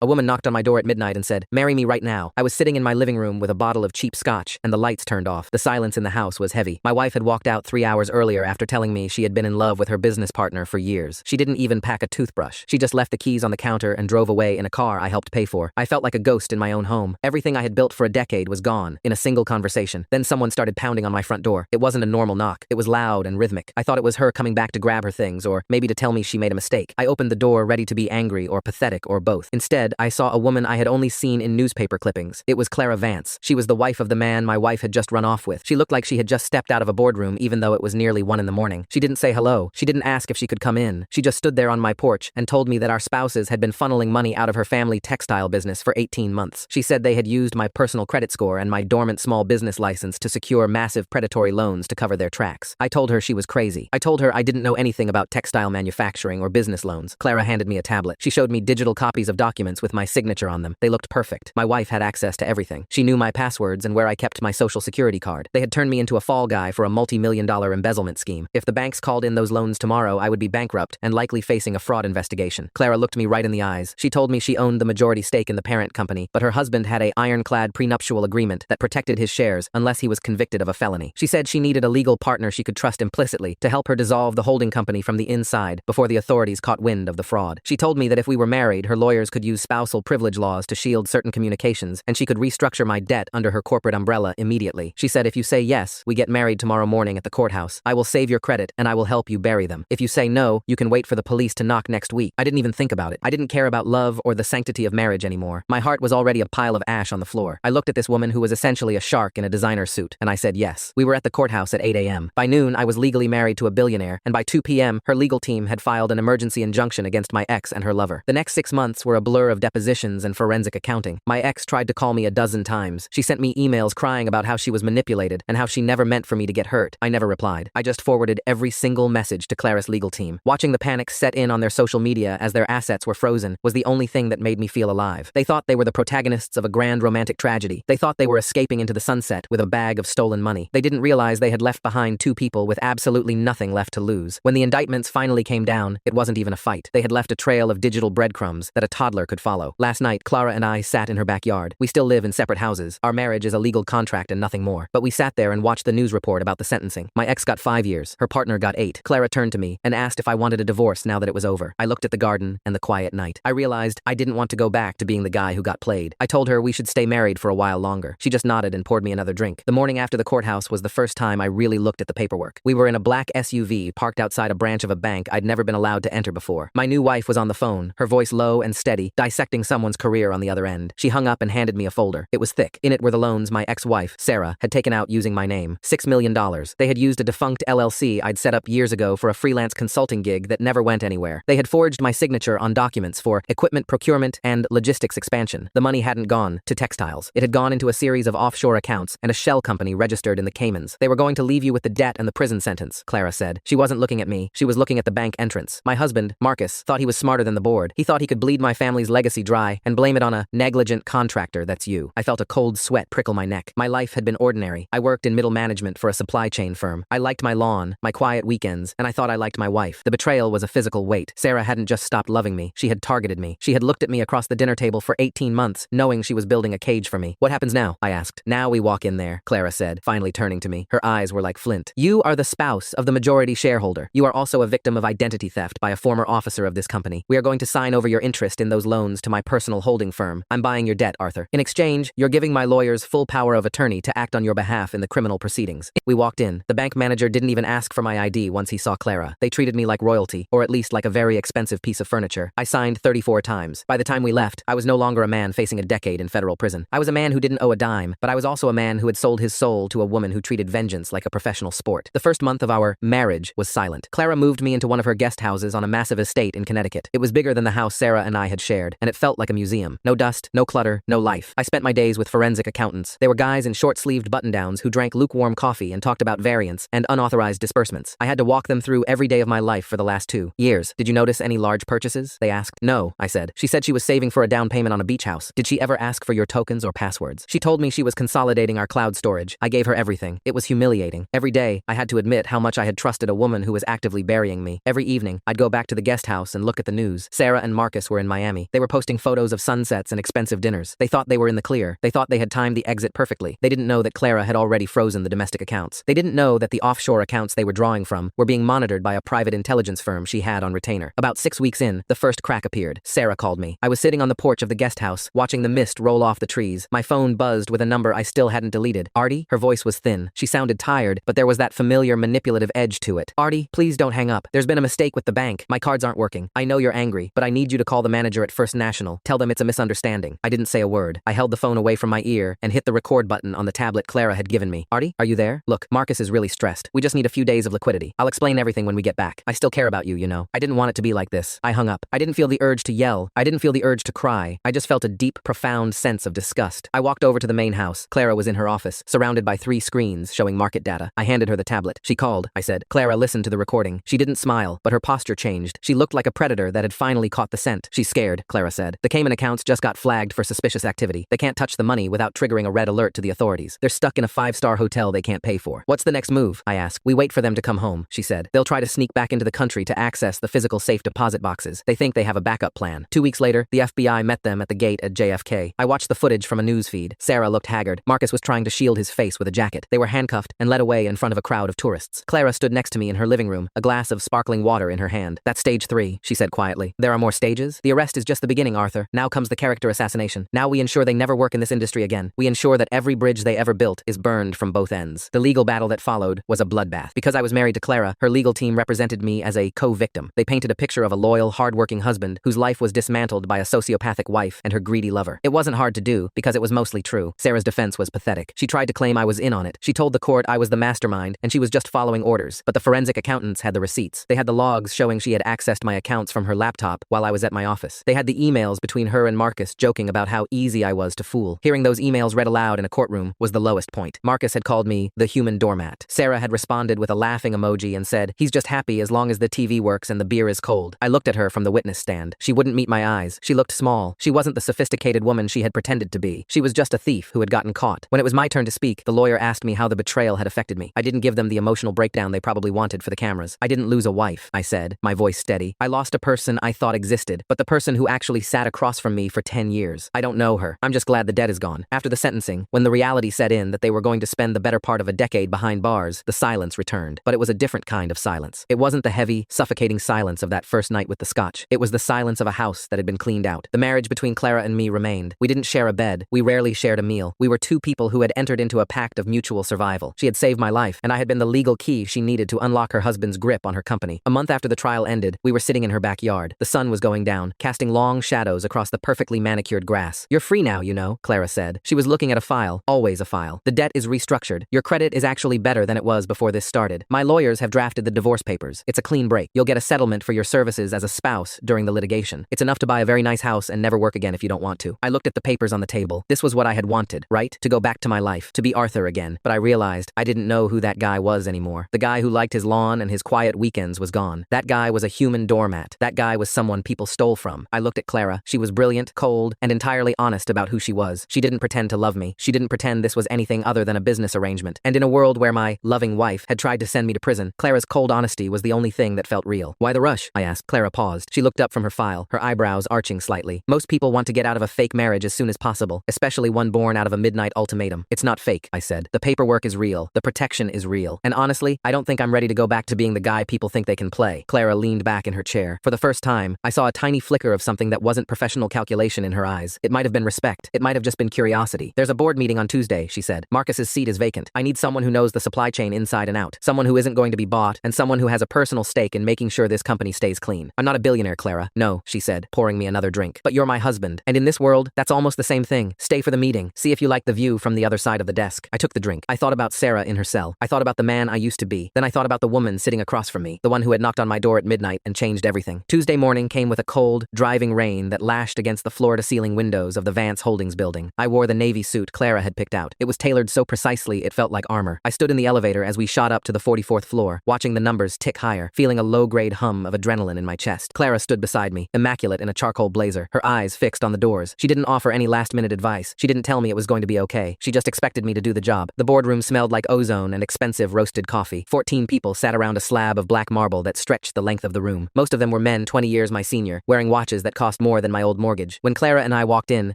A woman knocked on my door at midnight and said, "Marry me right now." I was sitting in my living room with a bottle of cheap scotch, and the lights turned off. The silence in the house was heavy. My wife had walked out 3 hours earlier after telling me she had been in love with her business partner for years. She didn't even pack a toothbrush. She just left the keys on the counter and drove away in a car I helped pay for. I felt like a ghost in my own home. Everything I had built for a decade was gone, in a single conversation. Then someone started pounding on my front door. It wasn't a normal knock. It was loud and rhythmic. I thought it was her coming back to grab her things, or maybe to tell me she made a mistake. I opened the door ready to be angry or pathetic or both. Instead, I saw a woman I had only seen in newspaper clippings. It was Clara Vance. She was the wife of the man my wife had just run off with. She looked like she had just stepped out of a boardroom even though it was nearly 1 in the morning. She didn't say hello. She didn't ask if she could come in. She just stood there on my porch and told me that our spouses had been funneling money out of her family textile business for 18 months. She said they had used my personal credit score and my dormant small business license to secure massive predatory loans to cover their tracks. I told her she was crazy. I told her I didn't know anything about textile manufacturing or business loans. Clara handed me a tablet. She showed me digital copies of documents with my signature on them. They looked perfect. My wife had access to everything. She knew my passwords and where I kept my social security card. They had turned me into a fall guy for a multi-million-dollar embezzlement scheme. If the banks called in those loans tomorrow, I would be bankrupt and likely facing a fraud investigation. Clara looked me right in the eyes. She told me she owned the majority stake in the parent company, but her husband had a ironclad prenuptial agreement that protected his shares unless he was convicted of a felony. She said she needed a legal partner she could trust implicitly to help her dissolve the holding company from the inside before the authorities caught wind of the fraud. She told me that if we were married, her lawyers could use spousal privilege laws to shield certain communications, and she could restructure my debt under her corporate umbrella immediately. She said, "If you say yes, we get married tomorrow morning at the courthouse. I will save your credit and I will help you bury them. If you say no, you can wait for the police to knock next week." I didn't even think about it. I didn't care about love or the sanctity of marriage anymore. My heart was already a pile of ash on the floor. I looked at this woman who was essentially a shark in a designer suit, and I said yes. We were at the courthouse at 8 a.m. By noon, I was legally married to a billionaire, and by 2 p.m., her legal team had filed an emergency injunction against my ex and her lover. The next 6 months were a blur of depositions and forensic accounting. My ex tried to call me a dozen times. She sent me emails crying about how she was manipulated and how she never meant for me to get hurt. I never replied. I just forwarded every single message to Clara's legal team. Watching the panic set in on their social media as their assets were frozen was the only thing that made me feel alive. They thought they were the protagonists of a grand romantic tragedy. They thought they were escaping into the sunset with a bag of stolen money. They didn't realize they had left behind 2 people with absolutely nothing left to lose. When the indictments finally came down, it wasn't even a fight. They had left a trail of digital breadcrumbs that a toddler could follow. Last night, Clara and I sat in her backyard. We still live in separate houses. Our marriage is a legal contract and nothing more. But we sat there and watched the news report about the sentencing. My ex got 5 years. Her partner got 8. Clara turned to me and asked if I wanted a divorce now that it was over. I looked at the garden and the quiet night. I realized I didn't want to go back to being the guy who got played. I told her we should stay married for a while longer. She just nodded and poured me another drink. The morning after the courthouse was the first time I really looked at the paperwork. We were in a black SUV parked outside a branch of a bank I'd never been allowed to enter before. My new wife was on the phone, her voice low and steady, dissecting someone's career on the other end. She hung up and handed me a folder. It was thick. In it were the loans my ex-wife, Sarah, had taken out using my name. $6 million. They had used a defunct LLC I'd set up years ago for a freelance consulting gig that never went anywhere. They had forged my signature on documents for equipment procurement and logistics expansion. The money hadn't gone to textiles. It had gone into a series of offshore accounts and a shell company registered in the Caymans. They were going to leave you with the debt and the prison sentence, Clara said. She wasn't looking at me. She was looking at the bank entrance. My husband, Marcus, thought he was smarter than the board. He thought he could bleed my family's legacy dry and blame it on a negligent contractor that's you. I felt a cold sweat prickle my neck. My life had been ordinary. I worked in middle management for a supply chain firm. I liked my lawn, my quiet weekends, and I thought I liked my wife. The betrayal was a physical weight. Sarah hadn't just stopped loving me. She had targeted me. She had looked at me across the dinner table for 18 months, knowing she was building a cage for me. What happens now? I asked. Now we walk in there, Clara said, finally turning to me. Her eyes were like flint. You are the spouse of the majority shareholder. You are also a victim of identity theft by a former officer of this company. We are going to sign over your interest in those loans to my personal holding firm. I'm buying your debt, Arthur. In exchange, you're giving my lawyers full power of attorney to act on your behalf in the criminal proceedings. We walked in. The bank manager didn't even ask for my ID once he saw Clara. They treated me like royalty, or at least like a very expensive piece of furniture. I signed 34 times. By the time we left, I was no longer a man facing a decade in federal prison. I was a man who didn't owe a dime, but I was also a man who had sold his soul to a woman who treated vengeance like a professional sport. The first month of our marriage was silent. Clara moved me into one of her guest houses on a massive estate in Connecticut. It was bigger than the house Sarah and I had shared, and it felt like a museum. No dust, no clutter, no life. I spent my days with forensic accountants. They were guys in short-sleeved button-downs who drank lukewarm coffee and talked about variance and unauthorized disbursements. I had to walk them through every day of my life for the last 2 years. Did you notice any large purchases? They asked. No, I said. She said she was saving for a down payment on a beach house. Did she ever ask for your tokens or passwords? She told me she was consolidating our cloud storage. I gave her everything. It was humiliating. Every day, I had to admit how much I had trusted a woman who was actively burying me. Every evening, I'd go back to the guest house and look at the news. Sarah and Marcus were in Miami. They were posting photos of sunsets and expensive dinners. They thought they were in the clear. They thought they had timed the exit perfectly. They didn't know that Clara had already frozen the domestic accounts. They didn't know that the offshore accounts they were drawing from were being monitored by a private intelligence firm she had on retainer. About 6 weeks in, the first crack appeared. Sarah called me. I was sitting on the porch of the guest house, watching the mist roll off the trees. My phone buzzed with a number I still hadn't deleted. Artie? Her voice was thin. She sounded tired, but there was that familiar manipulative edge to it. Artie, please don't hang up. There's been a mistake with the bank. My cards aren't working. I know you're angry, but I need you to call the manager at First National. Tell them it's a misunderstanding. I didn't say a word. I held the phone away from my ear and hit the record button on the tablet Clara had given me. Artie, are you there? Look, Marcus is really stressed. We just need a few days of liquidity. I'll explain everything when we get back. I still care about you, you know. I didn't want it to be like this. I hung up. I didn't feel the urge to yell. I didn't feel the urge to cry. I just felt a deep, profound sense of disgust. I walked over to the main house. Clara was in her office, surrounded by 3 screens showing market data. I handed her the tablet. She called, I said. Clara listened to the recording. She didn't smile, but her posture changed. She looked like a predator that had finally caught the scent. She's scared, Clara said. The Cayman accounts just got flagged for suspicious activity. They can't touch the money without triggering a red alert to the authorities. They're stuck in a 5-star hotel they can't pay for. What's the next move? I asked. We wait for them to come home, she said. They'll try to sneak back into the country to access the physical safe deposit boxes. They think they have a backup plan. 2 weeks later, the FBI met them at the gate at JFK. I watched the footage from a news feed. Sarah looked haggard. Marcus was trying to shield his face with a jacket. They were handcuffed and led away in front of a crowd of tourists. Clara stood next to me in her living room, a glass of sparkling water in her hand. That's stage 3, she said quietly. There are more stages? The arrest is just the beginning, Arthur. Now comes the character assassination. Now we ensure they never work in this industry again. We ensure that every bridge they ever built is burned from both ends. The legal battle that followed was a bloodbath. Because I was married to Clara, her legal team represented me as a co-victim. They painted a picture of a loyal, hard-working husband whose life was dismantled by a sociopathic wife and her greedy lover. It wasn't hard to do because it was mostly true. Sarah's defense was pathetic. She tried to claim I was in on it. She told the court I was the mastermind and she was just following orders. But the forensic accountants had the receipts. They had the logs showing she had accessed my accounts from her laptop while I was at my office. They had the emails between her and Marcus joking about how easy I was to fool. Hearing those emails read aloud in a courtroom was the lowest point. Marcus had called me the human doormat. Sarah had responded with a laughing emoji and said, he's just happy as long as the TV works and the beer is cold. I looked at her from the witness stand. She wouldn't meet my eyes. She looked small. She wasn't the sophisticated woman she had pretended to be. She was just a thief who had gotten caught. When it was my turn to speak, the lawyer asked me how the betrayal had affected me. I didn't give them the emotional breakdown they probably wanted for the cameras. I didn't lose a wife, I said, my voice steady. I lost a person I thought existed, but the person who actually sat across from me for 10 years. I don't know her. I'm just glad the debt is gone. After the sentencing, when the reality set in that they were going to spend the better part of a decade behind bars, the silence returned. But it was a different kind of silence. It wasn't the heavy, suffocating silence of that first night with the scotch. It was the silence of a house that had been cleaned out. The marriage between Clara and me remained. We didn't share a bed. We rarely shared a meal. We were 2 people who had entered into a pact of mutual survival. She had saved my life, and I had been the legal key she needed to unlock her husband's grip on her company. A month after the trial ended, we were sitting in her backyard. The sun was going down, casting long shadows across the perfectly manicured grass. You're free now, you know, Clara said. She was looking at a file, always a file. The debt is restructured. Your credit is actually better than it was before this started. My lawyers have drafted the divorce papers. It's a clean break. You'll get a settlement for your services as a spouse during the litigation. It's enough to buy a very nice house and never work again if you don't want to. I looked at the papers on the table. This was what I had wanted, right? To go back to my life, to be Arthur again. But I realized I didn't know who that guy was anymore. The guy who liked his lawn and his quiet weekends was gone. That guy was a human doormat. That guy was someone people stole from. I looked at Clara. She was brilliant, cold, and entirely honest about who she was. She didn't pretend to love me. She didn't pretend this was anything other than a business arrangement. And in a world where my loving wife had tried to send me to prison, Clara's cold honesty was the only thing that felt real. Why the rush? I asked. Clara paused. She looked up from her file, her eyebrows arching slightly. Most people want to get out of a fake marriage as soon as possible, especially one born out of a midnight ultimatum. It's not fake, I said. The paperwork is real. The protection is real. And honestly, I don't think I'm ready to go back to being the guy people think they can play. Clara leaned back in her chair. For the first time, I saw a tiny flicker of something that wasn't professional calculation in her eyes. It might have been respect. It might have just been curiosity. There's a board meeting on Tuesday, she said. Marcus's seat is vacant. I need someone who knows the supply chain inside and out. Someone who isn't going to be bought, and someone who has a personal stake in making sure this company stays clean. I'm not a billionaire, Clara. No, she said, pouring me another drink. But you're my husband. And in this world, that's almost the same thing. Stay for the meeting. See if you like the view from the other side of the desk. I took the drink. I thought about Sarah in her cell. I thought about the man I used to be. Then I thought about the woman sitting across from me, the one who had knocked on my door at midnight and changed everything. Tuesday morning came with a cold, driving rain that lashed against the floor-to-ceiling windows of the Vance Holdings building. I wore the navy suit Clara had picked out. It was tailored so precisely it felt like armor. I stood in the elevator as we shot up to the 44th floor, watching the numbers tick higher, feeling a low-grade hum of adrenaline in my chest. Clara stood beside me, immaculate in a charcoal blazer, her eyes fixed on the doors. She didn't offer any last-minute advice. She didn't tell me it was going to be okay. She just expected me to do the job. The boardroom smelled like ozone and expensive roasted coffee. 14 people sat around a slab of black marble that stretched the length of the room. Most of them were men 20 years my senior, wearing watches that cost worth more than my old mortgage. When Clara and I walked in,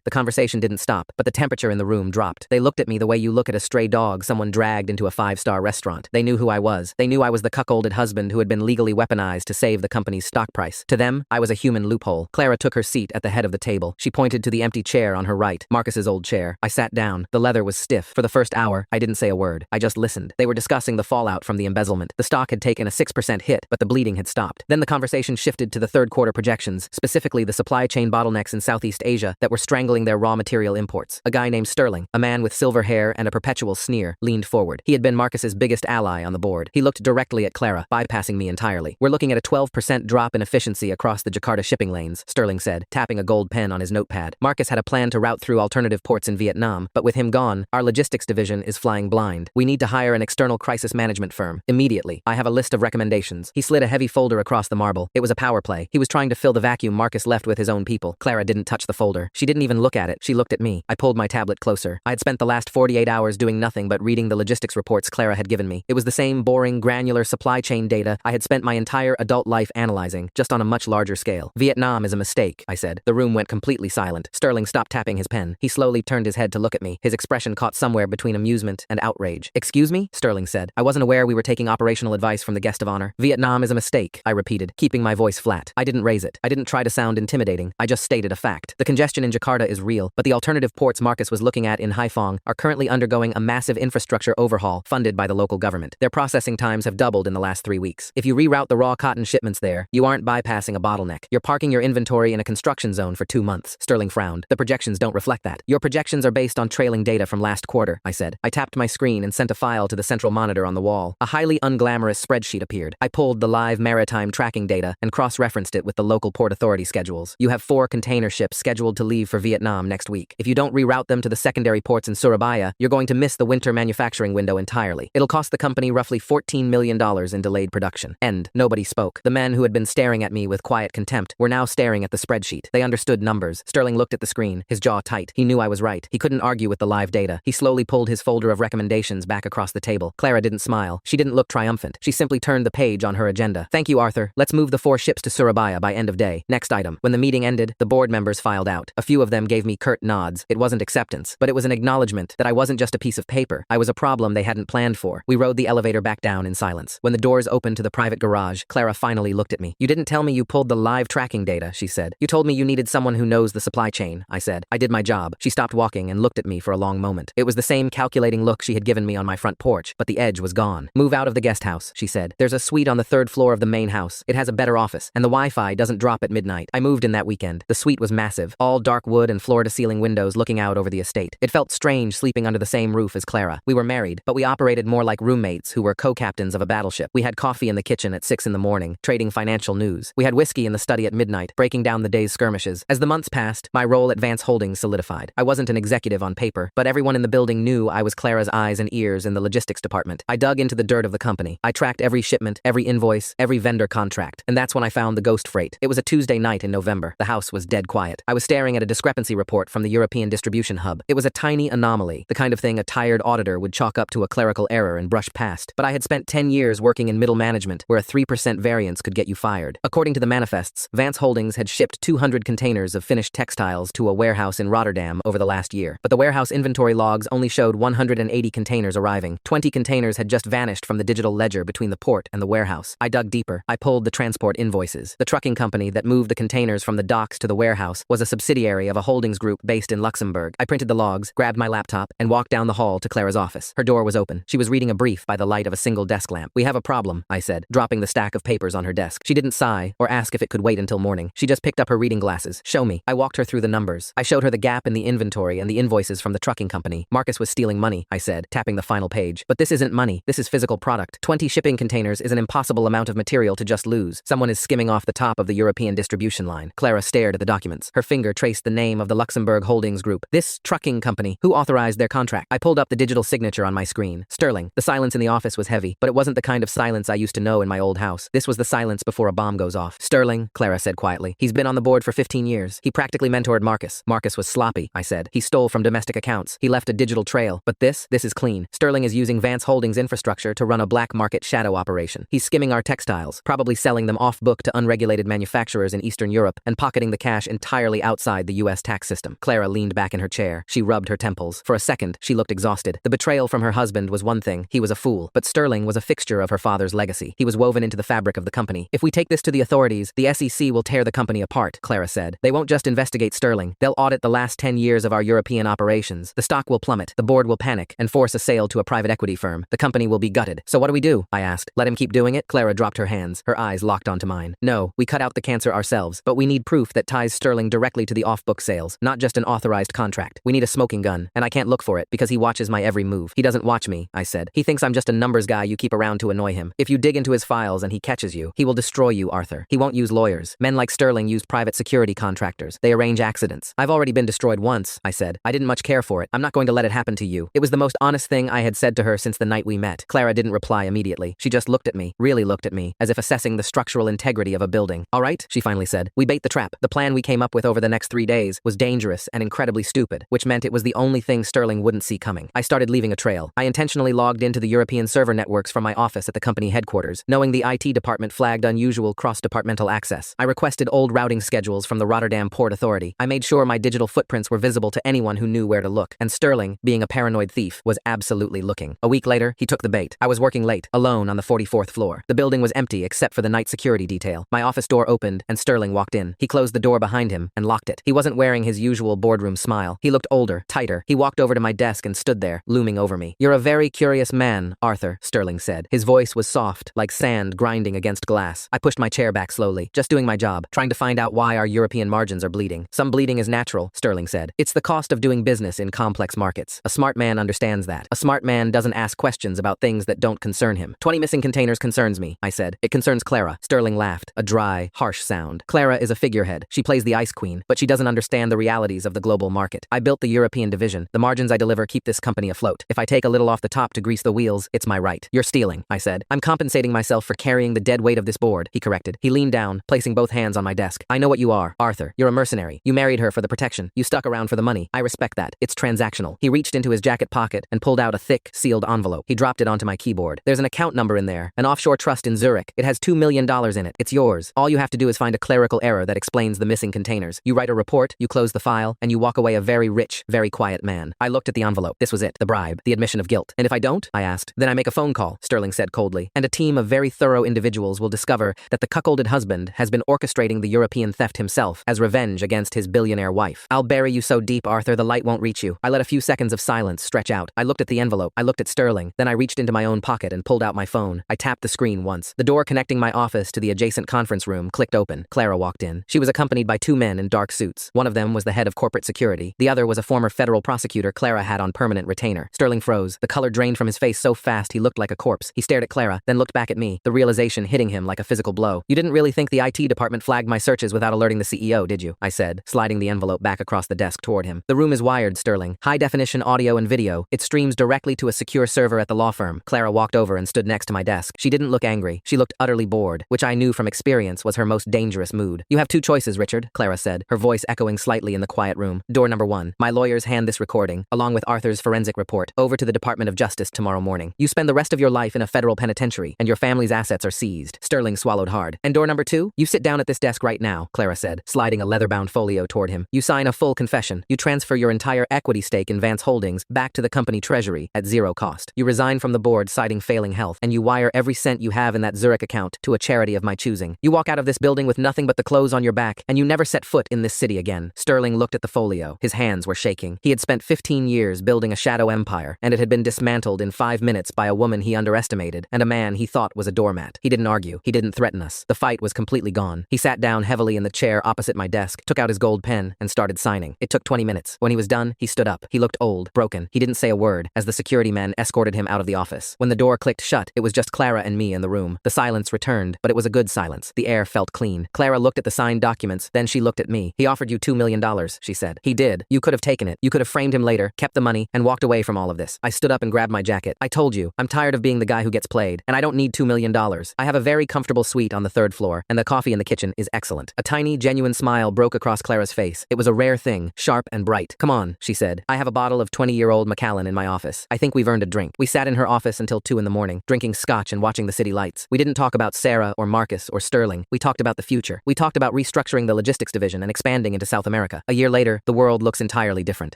the conversation didn't stop, but the temperature in the room dropped. They looked at me the way you look at a stray dog someone dragged into a five-star restaurant. They knew who I was. They knew I was the cuckolded husband who had been legally weaponized to save the company's stock price. To them, I was a human loophole. Clara took her seat at the head of the table. She pointed to the empty chair on her right, Marcus's old chair. I sat down. The leather was stiff. For the first hour, I didn't say a word. I just listened. They were discussing the fallout from the embezzlement. The stock had taken a 6% hit, but the bleeding had stopped. Then the conversation shifted to the third quarter projections, specifically the supply chain bottlenecks in Southeast Asia that were strangling their raw material imports. A guy named Sterling, a man with silver hair and a perpetual sneer, leaned forward. He had been Marcus's biggest ally on the board. He looked directly at Clara, bypassing me entirely. We're looking at a 12% drop in efficiency across the Jakarta shipping lanes, Sterling said, tapping a gold pen on his notepad. Marcus had a plan to route through alternative ports in Vietnam, but with him gone, our logistics division is flying blind. We need to hire an external crisis management firm. Immediately. I have a list of recommendations. He slid a heavy folder across the marble. It was a power play. He was trying to fill the vacuum Marcus left with his own people. Clara didn't touch the folder. She didn't even look at it. She looked at me. I pulled my tablet closer. I had spent the last 48 hours doing nothing but reading the logistics reports Clara had given me. It was the same boring, granular supply chain data I had spent my entire adult life analyzing, just on a much larger scale. Vietnam is a mistake, I said. The room went completely silent. Sterling stopped tapping his pen. He slowly turned his head to look at me. His expression caught somewhere between amusement and outrage. Excuse me? Sterling said. I wasn't aware we were taking operational advice from the guest of honor. Vietnam is a mistake, I repeated, keeping my voice flat. I didn't raise it. I didn't try to sound intimidating. I just stated a fact. The congestion in Jakarta is real, but the alternative ports Marcus was looking at in Haiphong are currently undergoing a massive infrastructure overhaul funded by the local government. Their processing times have doubled in the last 3 weeks. If you reroute the raw cotton shipments there, you aren't bypassing a bottleneck. You're parking your inventory in a construction zone for 2 months. Sterling frowned. The projections don't reflect that. Your projections are based on trailing data from last quarter, I said. I tapped my screen and sent a file to the central monitor on the wall. A highly unglamorous spreadsheet appeared. I pulled the live maritime tracking data and cross-referenced it with the local port authority schedules. You have 4 container ships scheduled to leave for Vietnam next week. If you don't reroute them to the secondary ports in Surabaya, you're going to miss the winter manufacturing window entirely. It'll cost the company roughly $14 million in delayed production. End. Nobody spoke. The men who had been staring at me with quiet contempt were now staring at the spreadsheet. They understood numbers. Sterling looked at the screen, his jaw tight. He knew I was right. He couldn't argue with the live data. He slowly pulled his folder of recommendations back across the table. Clara didn't smile. She didn't look triumphant. She simply turned the page on her agenda. Thank you, Arthur. Let's move the 4 ships to Surabaya by end of day. Next item. When the meeting ended, the board members filed out. A few of them gave me curt nods. It wasn't acceptance, but it was an acknowledgement that I wasn't just a piece of paper. I was a problem they hadn't planned for. We rode the elevator back down in silence. When the doors opened to the private garage, Clara finally looked at me. You didn't tell me you pulled the live tracking data, she said. You told me you needed someone who knows the supply chain, I said. I did my job. She stopped walking and looked at me for a long moment. It was the same calculating look she had given me on my front porch, but the edge was gone. Move out of the guest house, she said. There's a suite on the 3rd floor of the main house. It has a better office, and the Wi-Fi doesn't drop at midnight. I moved in that weekend. The suite was massive, all dark wood and floor-to-ceiling windows looking out over the estate. It felt strange sleeping under the same roof as Clara. We were married, but we operated more like roommates who were co-captains of a battleship. We had coffee in the kitchen at 6 in the morning, trading financial news. We had whiskey in the study at midnight, breaking down the day's skirmishes. As the months passed, my role at Vance Holdings solidified. I wasn't an executive on paper, but everyone in the building knew I was Clara's eyes and ears in the logistics department. I dug into the dirt of the company. I tracked every shipment, every invoice, every vendor contract, and that's when I found the ghost freight. It was a Tuesday night in November. The house was dead quiet. I was staring at a discrepancy report from the European distribution hub. It was a tiny anomaly, the kind of thing a tired auditor would chalk up to a clerical error and brush past. But I had spent 10 years working in middle management, where a 3% variance could get you fired. According to the manifests, Vance Holdings had shipped 200 containers of finished textiles to a warehouse in Rotterdam over the last year. But the warehouse inventory logs only showed 180 containers arriving. 20 containers had just vanished from the digital ledger between the port and the warehouse. I dug deeper. I pulled the transport invoices. The trucking company that moved the containers from the docks to the warehouse was a subsidiary of a holdings group based in Luxembourg. I printed the logs, grabbed my laptop, and walked down the hall to Clara's office. Her door was open. She was reading a brief by the light of a single desk lamp. We have a problem, I said, dropping the stack of papers on her desk. She didn't sigh or ask if it could wait until morning. She just picked up her reading glasses. Show me. I walked her through the numbers. I showed her the gap in the inventory and the invoices from the trucking company. Marcus was stealing money, I said, tapping the final page. But this isn't money. This is physical product. 20 shipping containers is an impossible amount of material to just lose. Someone is skimming off the top of the European distribution line. Clara stared at the documents. Her finger traced the name of the Luxembourg Holdings Group. This trucking company. Who authorized their contract? I pulled up the digital signature on my screen. Sterling. The silence in the office was heavy, but it wasn't the kind of silence I used to know in my old house. This was the silence before a bomb goes off. Sterling, Clara said quietly. He's been on the board for 15 years. He practically mentored Marcus. Marcus was sloppy, I said. He stole from domestic accounts. He left a digital trail. But this is clean. Sterling is using Vance Holdings infrastructure to run a black market shadow operation. He's skimming our textiles, probably selling them off book to unregulated manufacturers in Eastern Europe and and pocketing the cash entirely outside the U.S. tax system. Clara leaned back in her chair. She rubbed her temples. For a second, she looked exhausted. The betrayal from her husband was one thing. He was a fool. But Sterling was a fixture of her father's legacy. He was woven into the fabric of the company. If we take this to the authorities, the SEC will tear the company apart, Clara said. They won't just investigate Sterling. They'll audit the last 10 years of our European operations. The stock will plummet. The board will panic and force a sale to a private equity firm. The company will be gutted. So what do we do? I asked. Let him keep doing it? Clara dropped her hands. Her eyes locked onto mine. No, we cut out the cancer ourselves, but we need proof that ties Sterling directly to the off-book sales, not just an authorized contract. We need a smoking gun, and I can't look for it because he watches my every move. He doesn't watch me, I said. He thinks I'm just a numbers guy you keep around to annoy him. If you dig into his files and he catches you, he will destroy you, Arthur. He won't use lawyers. Men like Sterling use private security contractors. They arrange accidents. I've already been destroyed once, I said. I didn't much care for it. I'm not going to let it happen to you. It was the most honest thing I had said to her since the night we met. Clara didn't reply immediately. She just looked at me, really looked at me, as if assessing the structural integrity of a building. All right, she finally said. We bait the trap. The plan we came up with over the next 3 days was dangerous and incredibly stupid, which meant it was the only thing Sterling wouldn't see coming. I started leaving a trail. I intentionally logged into the European server networks from my office at the company headquarters, knowing the IT department flagged unusual cross-departmental access. I requested old routing schedules from the Rotterdam Port Authority. I made sure my digital footprints were visible to anyone who knew where to look, and Sterling, being a paranoid thief, was absolutely looking. A week later, he took the bait. I was working late, alone on the 44th floor. The building was empty except for the night security detail. My office door opened, and Sterling walked in. He closed the door behind him and locked it. He wasn't wearing his usual boardroom smile. He looked older, tighter. He walked over to my desk and stood there, looming over me. You're a very curious man, Arthur, Sterling said. His voice was soft, like sand grinding against glass. I pushed my chair back slowly, just doing my job, trying to find out why our European margins are bleeding. Some bleeding is natural, Sterling said. It's the cost of doing business in complex markets. A smart man understands that. A smart man doesn't ask questions about things that don't concern him. 20 missing containers concerns me, I said. It concerns Clara. Sterling laughed, a dry, harsh sound. Clara is a figurehead. She plays the ice queen, but she doesn't understand the realities of the global market. I built the European division. The margins I deliver keep this company afloat. If I take a little off the top to grease the wheels, it's my right. You're stealing, I said. I'm compensating myself for carrying the dead weight of this board, he corrected. He leaned down, placing both hands on my desk. I know what you are, Arthur. You're a mercenary. You married her for the protection. You stuck around for the money. I respect that. It's transactional. He reached into his jacket pocket and pulled out a thick, sealed envelope. He dropped it onto my keyboard. There's an account number in there, an offshore trust in Zurich. It has $2 million in it. It's yours. All you have to do is find a clerical error that explains the missing containers. You write a report, you close the file, and you walk away a very rich, very quiet man. I looked at the envelope. This was it. The bribe. The admission of guilt. And if I don't? I asked. Then I make a phone call, Sterling said coldly. And a team of very thorough individuals will discover that the cuckolded husband has been orchestrating the European theft himself as revenge against his billionaire wife. I'll bury you so deep, Arthur, the light won't reach you. I let a few seconds of silence stretch out. I looked at the envelope. I looked at Sterling. Then I reached into my own pocket and pulled out my phone. I tapped the screen once. The door connecting my office to the adjacent conference room clicked open. Clara walked in. She was accompanied by 2 men in dark suits. One of them was the head of corporate security. The other was a former federal prosecutor Clara had on permanent retainer. Sterling froze. The color drained from his face so fast he looked like a corpse. He stared at Clara, then looked back at me, the realization hitting him like a physical blow. You didn't really think the IT department flagged my searches without alerting the CEO, did you? I said, sliding the envelope back across the desk toward him. The room is wired, Sterling. High-definition audio and video. It streams directly to a secure server at the law firm. Clara walked over and stood next to my desk. She didn't look angry. She looked utterly bored, which I knew from experience was her most dangerous mood. You have 2 choices, Richard, Clara said, her voice echoing slightly in the quiet room. Door number 1. My lawyers hand this recording, along with Arthur's forensic report, over to the Department of Justice tomorrow morning. You spend the rest of your life in a federal penitentiary, and your family's assets are seized. Sterling swallowed hard. And door number 2? You sit down at this desk right now, Clara said, sliding a leather-bound folio toward him. You sign a full confession. You transfer your entire equity stake in Vance Holdings back to the company treasury at 0 cost. You resign from the board citing failing health, and you wire every cent you have in that Zurich account to a charity of my choosing. You walk out of this building with nothing but the clothes on your back, and you never set foot in this city again. Sterling looked at the folio. His hands were shaking. He had spent 15 years building a shadow empire, and it had been dismantled in 5 minutes by a woman he underestimated and a man he thought was a doormat. He didn't argue. He didn't threaten us. The fight was completely gone. He sat down heavily in the chair opposite my desk, took out his gold pen, and started signing. It took 20 minutes. When he was done, he stood up. He looked old, broken. He didn't say a word as the security men escorted him out of the office. When the door clicked shut, it was just Clara and me in the room. The silence returned, but it was a good silence. The air felt clean. Clara looked at the signed documents, then she looked at me. He offered you $2 million, she said. He did. You could have taken it. You could have framed him later, kept the money, and walked away from all of this. I stood up and grabbed my jacket. I told you, I'm tired of being the guy who gets played, and I don't need $2 million. I have a very comfortable suite on the 3rd floor, and the coffee in the kitchen is excellent. A tiny, genuine smile broke across Clara's face. It was a rare thing, sharp and bright. Come on, she said. I have a bottle of 20-year-old Macallan in my office. I think we've earned a drink. We sat in her office until 2 in the morning, drinking scotch and watching the city lights. We didn't talk about Sarah or Marcus or Sterling. We talked about the future. We talked about restructuring the logistics division and expanding into South America. A year later, the world looks entirely different.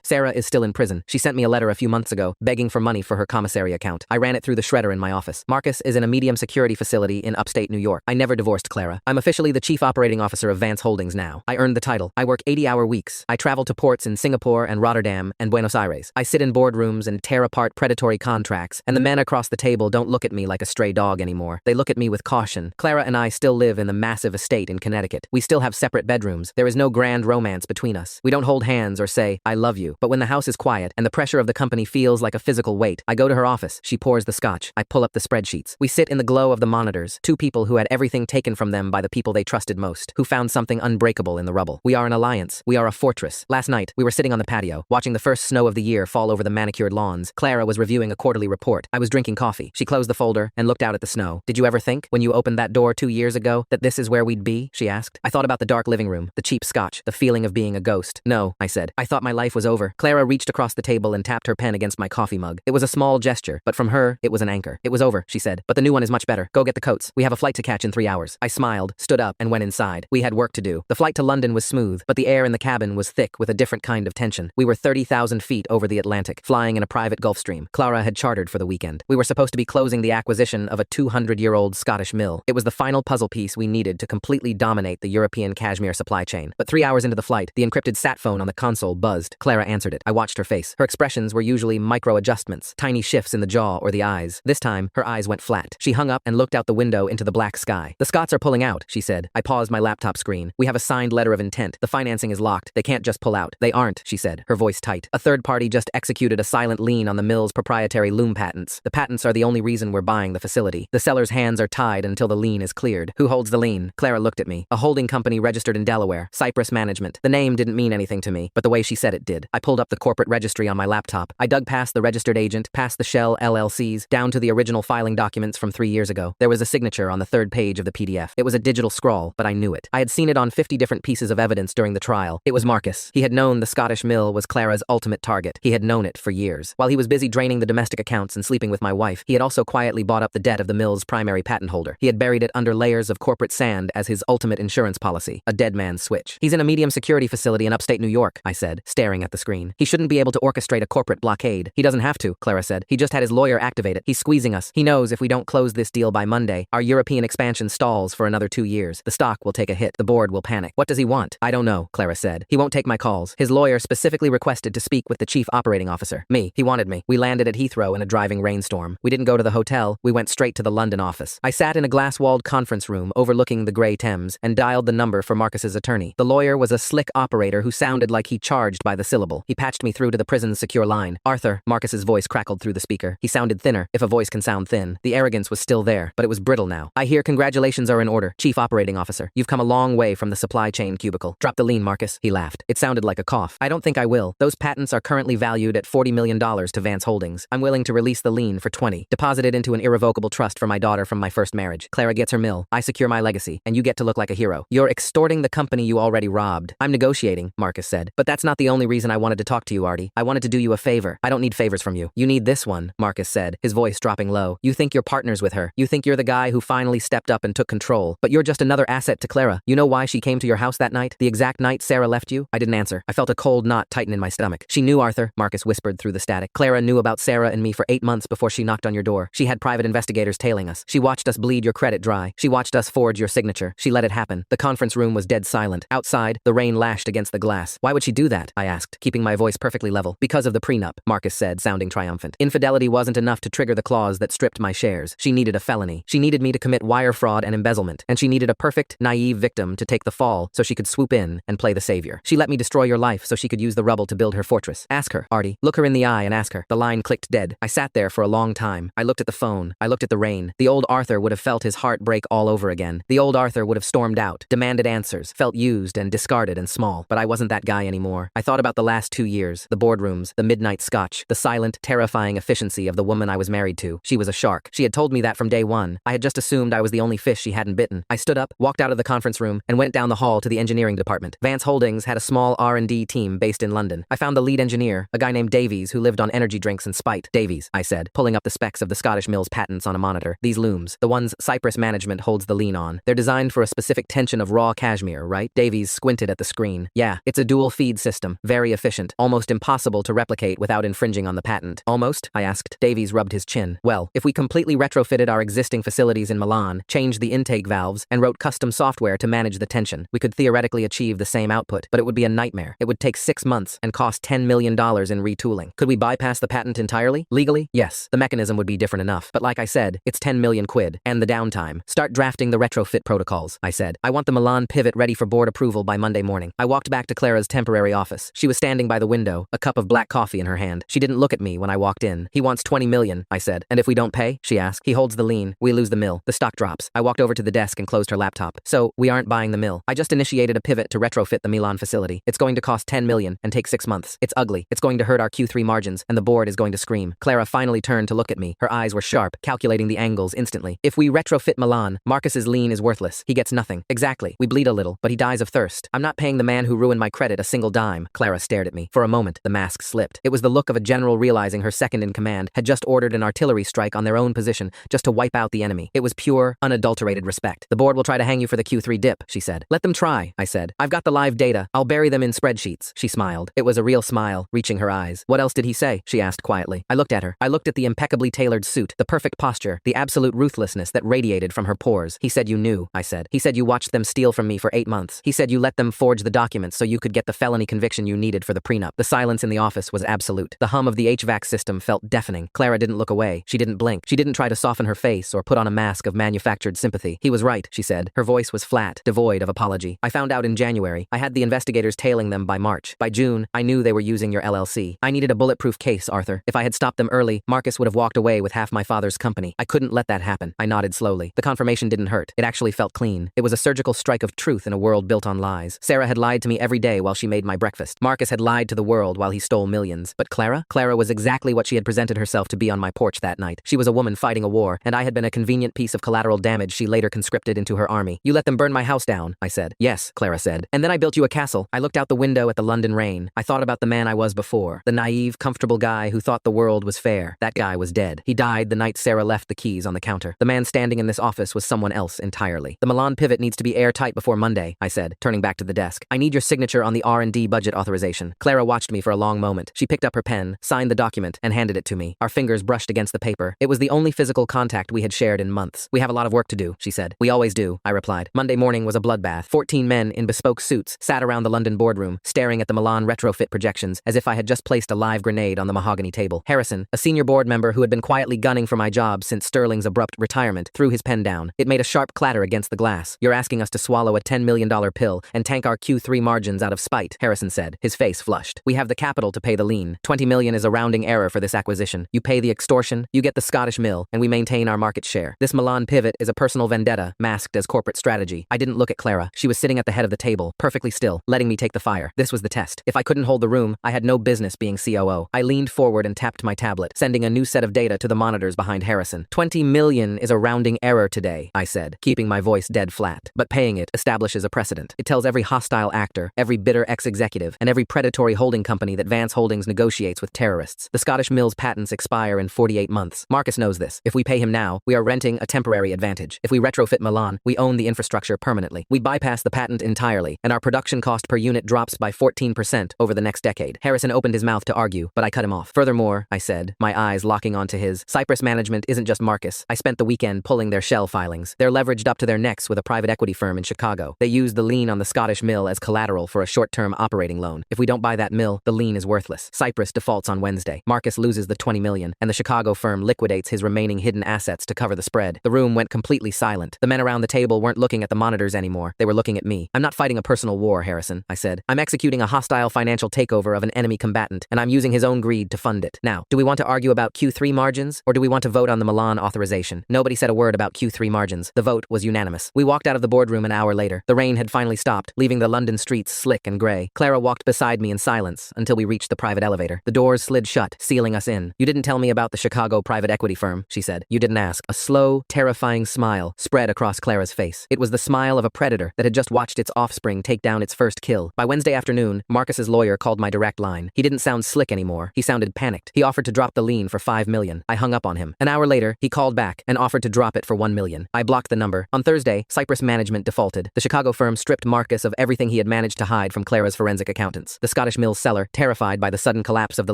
Sarah is still in prison. She sent me a letter a few months ago, begging for money for her commissary account. I ran it through the shredder in my office. Marcus is in a medium security facility in upstate New York. I never divorced Clara. I'm officially the chief operating officer of Vance Holdings now. I earned the title. I work 80-hour weeks. I travel to ports in Singapore and Rotterdam and Buenos Aires. I sit in boardrooms and tear apart predatory contracts, and the men across the table don't look at me like a stray dog anymore. They look at me with caution. Clara and I still live in the massive estate in Connecticut. We still have separate bedrooms. There is no grand romance between us. We don't hold hands or say, I love you. But when the house is quiet and the pressure of the company feels like a physical weight, I go to her office. She pours the scotch. I pull up the spreadsheets. We sit in the glow of the monitors, two people who had everything taken from them by the people they trusted most, who found something unbreakable in the rubble. We are an alliance. We are a fortress. Last night, we were sitting on the patio, watching the first snow of the year fall over the manicured lawns. Clara was reviewing a quarterly report. I was drinking coffee. She closed the folder and looked out at the snow. Did you ever think, when you opened that door 2 years ago, that this is where we'd be? She asked. I thought about the dark living room, the cheap scotch, the feeling of being a ghost. No, I said. I thought my life was over. Clara reached across the table and tapped her pen against my coffee mug. It was a small gesture, but from her, it was an anchor. It was over, she said. But the new one is much better. Go get the coats. We have a flight to catch in 3 hours. I smiled, stood up, and went inside. We had work to do. The flight to London was smooth, but the air in the cabin was thick with a different kind of tension. We were 30,000 feet over the Atlantic, flying in a private Gulfstream. Clara had chartered for the weekend. We were supposed to be closing the acquisition of a 200-year-old Scottish mill. It was the final puzzle piece we needed to completely dominate the European cashmere supply chain. But 3 hours into the flight, the encrypted sat phone on the console buzzed. Clara answered it. I watched her face. Her expressions were usually micro-adjustments, tiny shifts in the jaw or the eyes. This time, her eyes went flat. She hung up and looked out the window into the black sky. The Scots are pulling out, she said. I paused my laptop screen. We have a signed letter of intent. The financing is locked. They can't just pull out. They aren't, she said, her voice tight. A third party just executed a silent lien on the mill's proprietary loom patents. The patents are the only reason we're buying the facility. The seller's hands are tied until the lien is cleared. Who holds the lien? Clara looked at me. A holding company registered in Delaware, Cypress Management. The name didn't mean anything to me, but the way she said it did. I pulled up the corporate registry on my laptop. I dug past the registered agent, past the Shell LLCs, down to the original filing documents from 3 years ago. There was a signature on the third page of the PDF. It was a digital scrawl, but I knew it. I had seen it on 50 different pieces of evidence during the trial. It was Marcus. He had known the Scottish mill was Clara's ultimate target. He had known it for years. While he was busy draining the domestic accounts and sleeping with my wife, he had also quietly bought up the debt of the mill's primary patent holder. He had buried it under layers of corporate sand as his ultimate insurance policy, a dead man's switch. He's in a medium security facility in upstate New York, I said, staring at the screen. He shouldn't be able to orchestrate a corporate blockade. He doesn't have to, Clara said. He just had his lawyer activate it. He's squeezing us. He knows if we don't close this deal by Monday, our European expansion stalls for another 2 years. The stock will take a hit. The board will panic. What does he want? I don't know, Clara said. He won't take my calls. His lawyer specifically requested to speak with the chief operating officer. Me. He wanted me. We landed at Heathrow in a driving rainstorm. We didn't go to the hotel. We went straight to the London office. I sat in a glass-walled conference room overlooking the grey Thames and dialed the number for Marcus's attorney. The lawyer was a slick operator who sounded like he charged by the syllable. He patched me through to the prison's secure line. Arthur, Marcus's voice crackled through the speaker. He sounded thinner, if a voice can sound thin. The arrogance was still there, but it was brittle now. I hear congratulations are in order, Chief Operating Officer. You've come a long way from the supply chain cubicle. Drop the lien, Marcus. He laughed. It sounded like a cough. I don't think I will. Those patents are currently valued at $40 million to Vance Holdings. I'm willing to release the lien for 20. Deposit it into an irrevocable trust for my daughter from my first marriage. Clara gets her mill. I secure my legacy, and you get to look like a hero. You're extorting the company you already robbed. I'm negotiating, Marcus said. But that's not the only reason I wanted to talk to you, Artie. I wanted to do you a favor. I don't need favors from you. You need this one, Marcus said, his voice dropping low. You think you're partners with her. You think you're the guy who finally stepped up and took control. But you're just another asset to Clara. You know why she came to your house that night? The exact night Sarah left you? I didn't answer. I felt a cold knot tighten in my stomach. She knew, Arthur, Marcus whispered through the static. Clara knew about Sarah and me for 8 months before she knocked on your door. She had private investigators tailing us. She watched us bleed your credit dry. She watched us forge your signature. She let it happen. The conference room was dead silent. Outside, the rain lashed against the glass. Why would she do that? I asked, keeping my voice perfectly level. Because of the prenup, Marcus said, sounding triumphant. Infidelity wasn't enough to trigger the clause that stripped my shares. She needed a felony. She needed me to commit wire fraud and embezzlement. And she needed a perfect, naive victim to take the fall so she could swoop in and play the savior. She let me destroy your life so she could use the rubble to build her fortress. Ask her, Artie. Look her in the eye and ask her. The line clicked dead. I sat there for a long time. I looked at the phone. I looked at the rain. The old Arthur would have felt his heart break all over again. The old Arthur would have stormed out, demanded answers, felt used and discarded and small. But I wasn't that guy anymore. I thought about the last 2 years, the boardrooms, the midnight scotch, the silent, terrifying efficiency of the woman I was married to. She was a shark. She had told me that from day one. I had just assumed I was the only fish she hadn't bitten. I stood up, walked out of the conference room, and went down the hall to the engineering department. Vance Holdings had a small R&D team based in London. I found the lead engineer, a guy named Davies who lived on energy drinks and spite. Davies, I said, pulling up the specs of the Scottish mill's patents on a monitor. These looms, the ones Cypress Management holds the lien on, they're designed for a specific tension of of raw cashmere, right? Davies squinted at the screen. Yeah, it's a dual feed system, very efficient, almost impossible to replicate without infringing on the patent. Almost? I asked. Davies rubbed his chin. Well, if we completely retrofitted our existing facilities in Milan, changed the intake valves, and wrote custom software to manage the tension, we could theoretically achieve the same output, but it would be a nightmare. It would take 6 months and cost $10 million in retooling. Could we bypass the patent entirely? Legally? Yes. The mechanism would be different enough. But like I said, it's 10 million quid. And the downtime. Start drafting the retrofit protocols, I said. I want the Milan pivot ready for board approval by Monday morning. I walked back to Clara's temporary office. She was standing by the window, a cup of black coffee in her hand. She didn't look at me when I walked in. He wants 20 million, I said. And if we don't pay? She asked. He holds the lien. We lose the mill. The stock drops. I walked over to the desk and closed her laptop. So, we aren't buying the mill. I just initiated a pivot to retrofit the Milan facility. It's going to cost 10 million and take 6 months. It's ugly. It's going to hurt our Q3 margins, and the board is going to scream. Clara finally turned to look at me. Her eyes were sharp, calculating the angles instantly. If we retrofit Milan, Marcus's lien is worthless. He gets nothing. Exactly. We bleed a little, but he dies of thirst. I'm not paying the man who ruined my credit a single dime. Clara stared at me. For a moment, the mask slipped. It was the look of a general realizing her second in command had just ordered an artillery strike on their own position just to wipe out the enemy. It was pure, unadulterated respect. The board will try to hang you for the Q3 dip, she said. Let them try, I said. I've got the live data. I'll bury them in spreadsheets. She smiled. It was a real smile, reaching her eyes. What else did he say? She asked quietly. I looked at her. I looked at the impeccably tailored suit, the perfect posture, the absolute ruthlessness that radiated from her pores. He said you knew, I said. He said you watched them steal from me for 8 months. He said you let them forge the documents so you could get the felony conviction you needed for the prenup. The silence in the office was absolute. The hum of the HVAC system felt deafening. Clara didn't look away. She didn't blink. She didn't try to soften her face or put on a mask of manufactured sympathy. He was right, she said. Her voice was flat, devoid of apology. I found out in January. I had the investigators tailing them by March. By June, I knew they were using your LLC. I needed a bulletproof case, Arthur. If I had stopped them early, Marcus would have walked away with half my father's company. I couldn't let that happen. I nodded slowly. The confirmation didn't hurt. It actually felt clean. It was a surgical strike of truth in a world built on lies. Sarah had lied to me every day while she made my breakfast. Marcus had lied to the world while he stole millions. But Clara? Clara was exactly what she had presented herself to be on my porch that night. She was a woman fighting a war, and I had been a convenient piece of collateral damage she later conscripted into her army. You let them burn my house down, I said. Yes, Clara said. And then I built you a castle. I looked out the window at the London rain. I thought about the man I was before. The naive, comfortable guy who thought the world was fair. That guy was dead. He died the night Sarah left the keys on the counter. The man standing in this office was someone else entirely. The Milan pivot needs to be airtight before Monday, I said, turning back to the desk. I need your signature on the R&D budget authorization. Clara watched me for a long moment. She picked up her pen, signed the document, and handed it to me. Our fingers brushed against the paper. It was the only physical contact we had shared in months. We have a lot of work to do, she said. We always do, I replied. Monday morning was a bloodbath. 14 men in bespoke suits sat around the London boardroom, staring at the Milan retrofit projections as if I had just placed a live grenade on the mahogany table. Harrison, a senior board member who had been quietly gunning for my job since Sterling's abrupt retirement, threw his pen down. It made a sharp clatter against the glass. You're asking us to swallow a $10 million pill and tank our Q3 margins out of spite, Harrison said. His face flushed. We have the capital to pay the lien. 20 million is a rounding error for this acquisition. You pay the extortion, you get the Scottish mill, and we maintain our market share. This Milan pivot is a personal vendetta, masked as corporate strategy. I didn't look at Clara. She was sitting at the head of the table, perfectly still, letting me take the fire. This was the test. If I couldn't hold the room, I had no business being COO. I leaned forward and tapped my tablet, sending a new set of data to the monitors behind Harrison. 20 million is a rounding error today, I said, keeping my voice dead flat. But paying it establishes a precedent. It tells every hostile actor, every bitter ex-executive, and every predatory holding company that Vance Holdings negotiates with terrorists. The Scottish mill's patents expire in 48 months. Marcus knows this. If we pay him now, we are renting a temporary advantage. If we retrofit Milan, we own the infrastructure permanently. We bypass the patent entirely, and our production cost per unit drops by 14% over the next decade. Harrison opened his mouth to argue, but I cut him off. Furthermore, I said, my eyes locking onto his, Cyprus management isn't just Marcus. I spent the weekend pulling their shell filings. They're leveraged up to their necks with a private equity firm in Chicago. They used the lien on the Scottish mill as collateral for a short-term operating loan. If we don't buy that mill, the lien is worthless. Cyprus defaults on Wednesday. Marcus loses the 20 million, and the Chicago firm liquidates his remaining hidden assets to cover the spread. The room went completely silent. The men around the table weren't looking at the monitors anymore. They were looking at me. I'm not fighting a personal war, Harrison, I said. I'm executing a hostile financial takeover of an enemy combatant, and I'm using his own greed to fund it. Now, do we want to argue about Q3 margins, or do we want to vote on the Milan authorization? Nobody said a word about Q3 margins. The vote was unanimous. We walked out of the boardroom an hour later. The rain had finally stopped, leaving the London streets slick and gray. Clara walked beside me in silence until we reached the private elevator. The doors slid shut, sealing us in. You didn't tell me about the Chicago private equity firm, she said. You didn't ask. A slow, terrifying smile spread across Clara's face. It was the smile of a predator that had just watched its offspring take down its first kill. By Wednesday afternoon, Marcus's lawyer called my direct line. He didn't sound slick anymore. He sounded panicked. He offered to drop the lien for 5 million. I hung up on him. An hour later, he called back and offered to drop it for 1 million. I blocked the number. On Thursday, Cyprus management defaulted defaulted. The Chicago firm stripped Marcus of everything he had managed to hide from Clara's forensic accountants. The Scottish mill's seller, terrified by the sudden collapse of the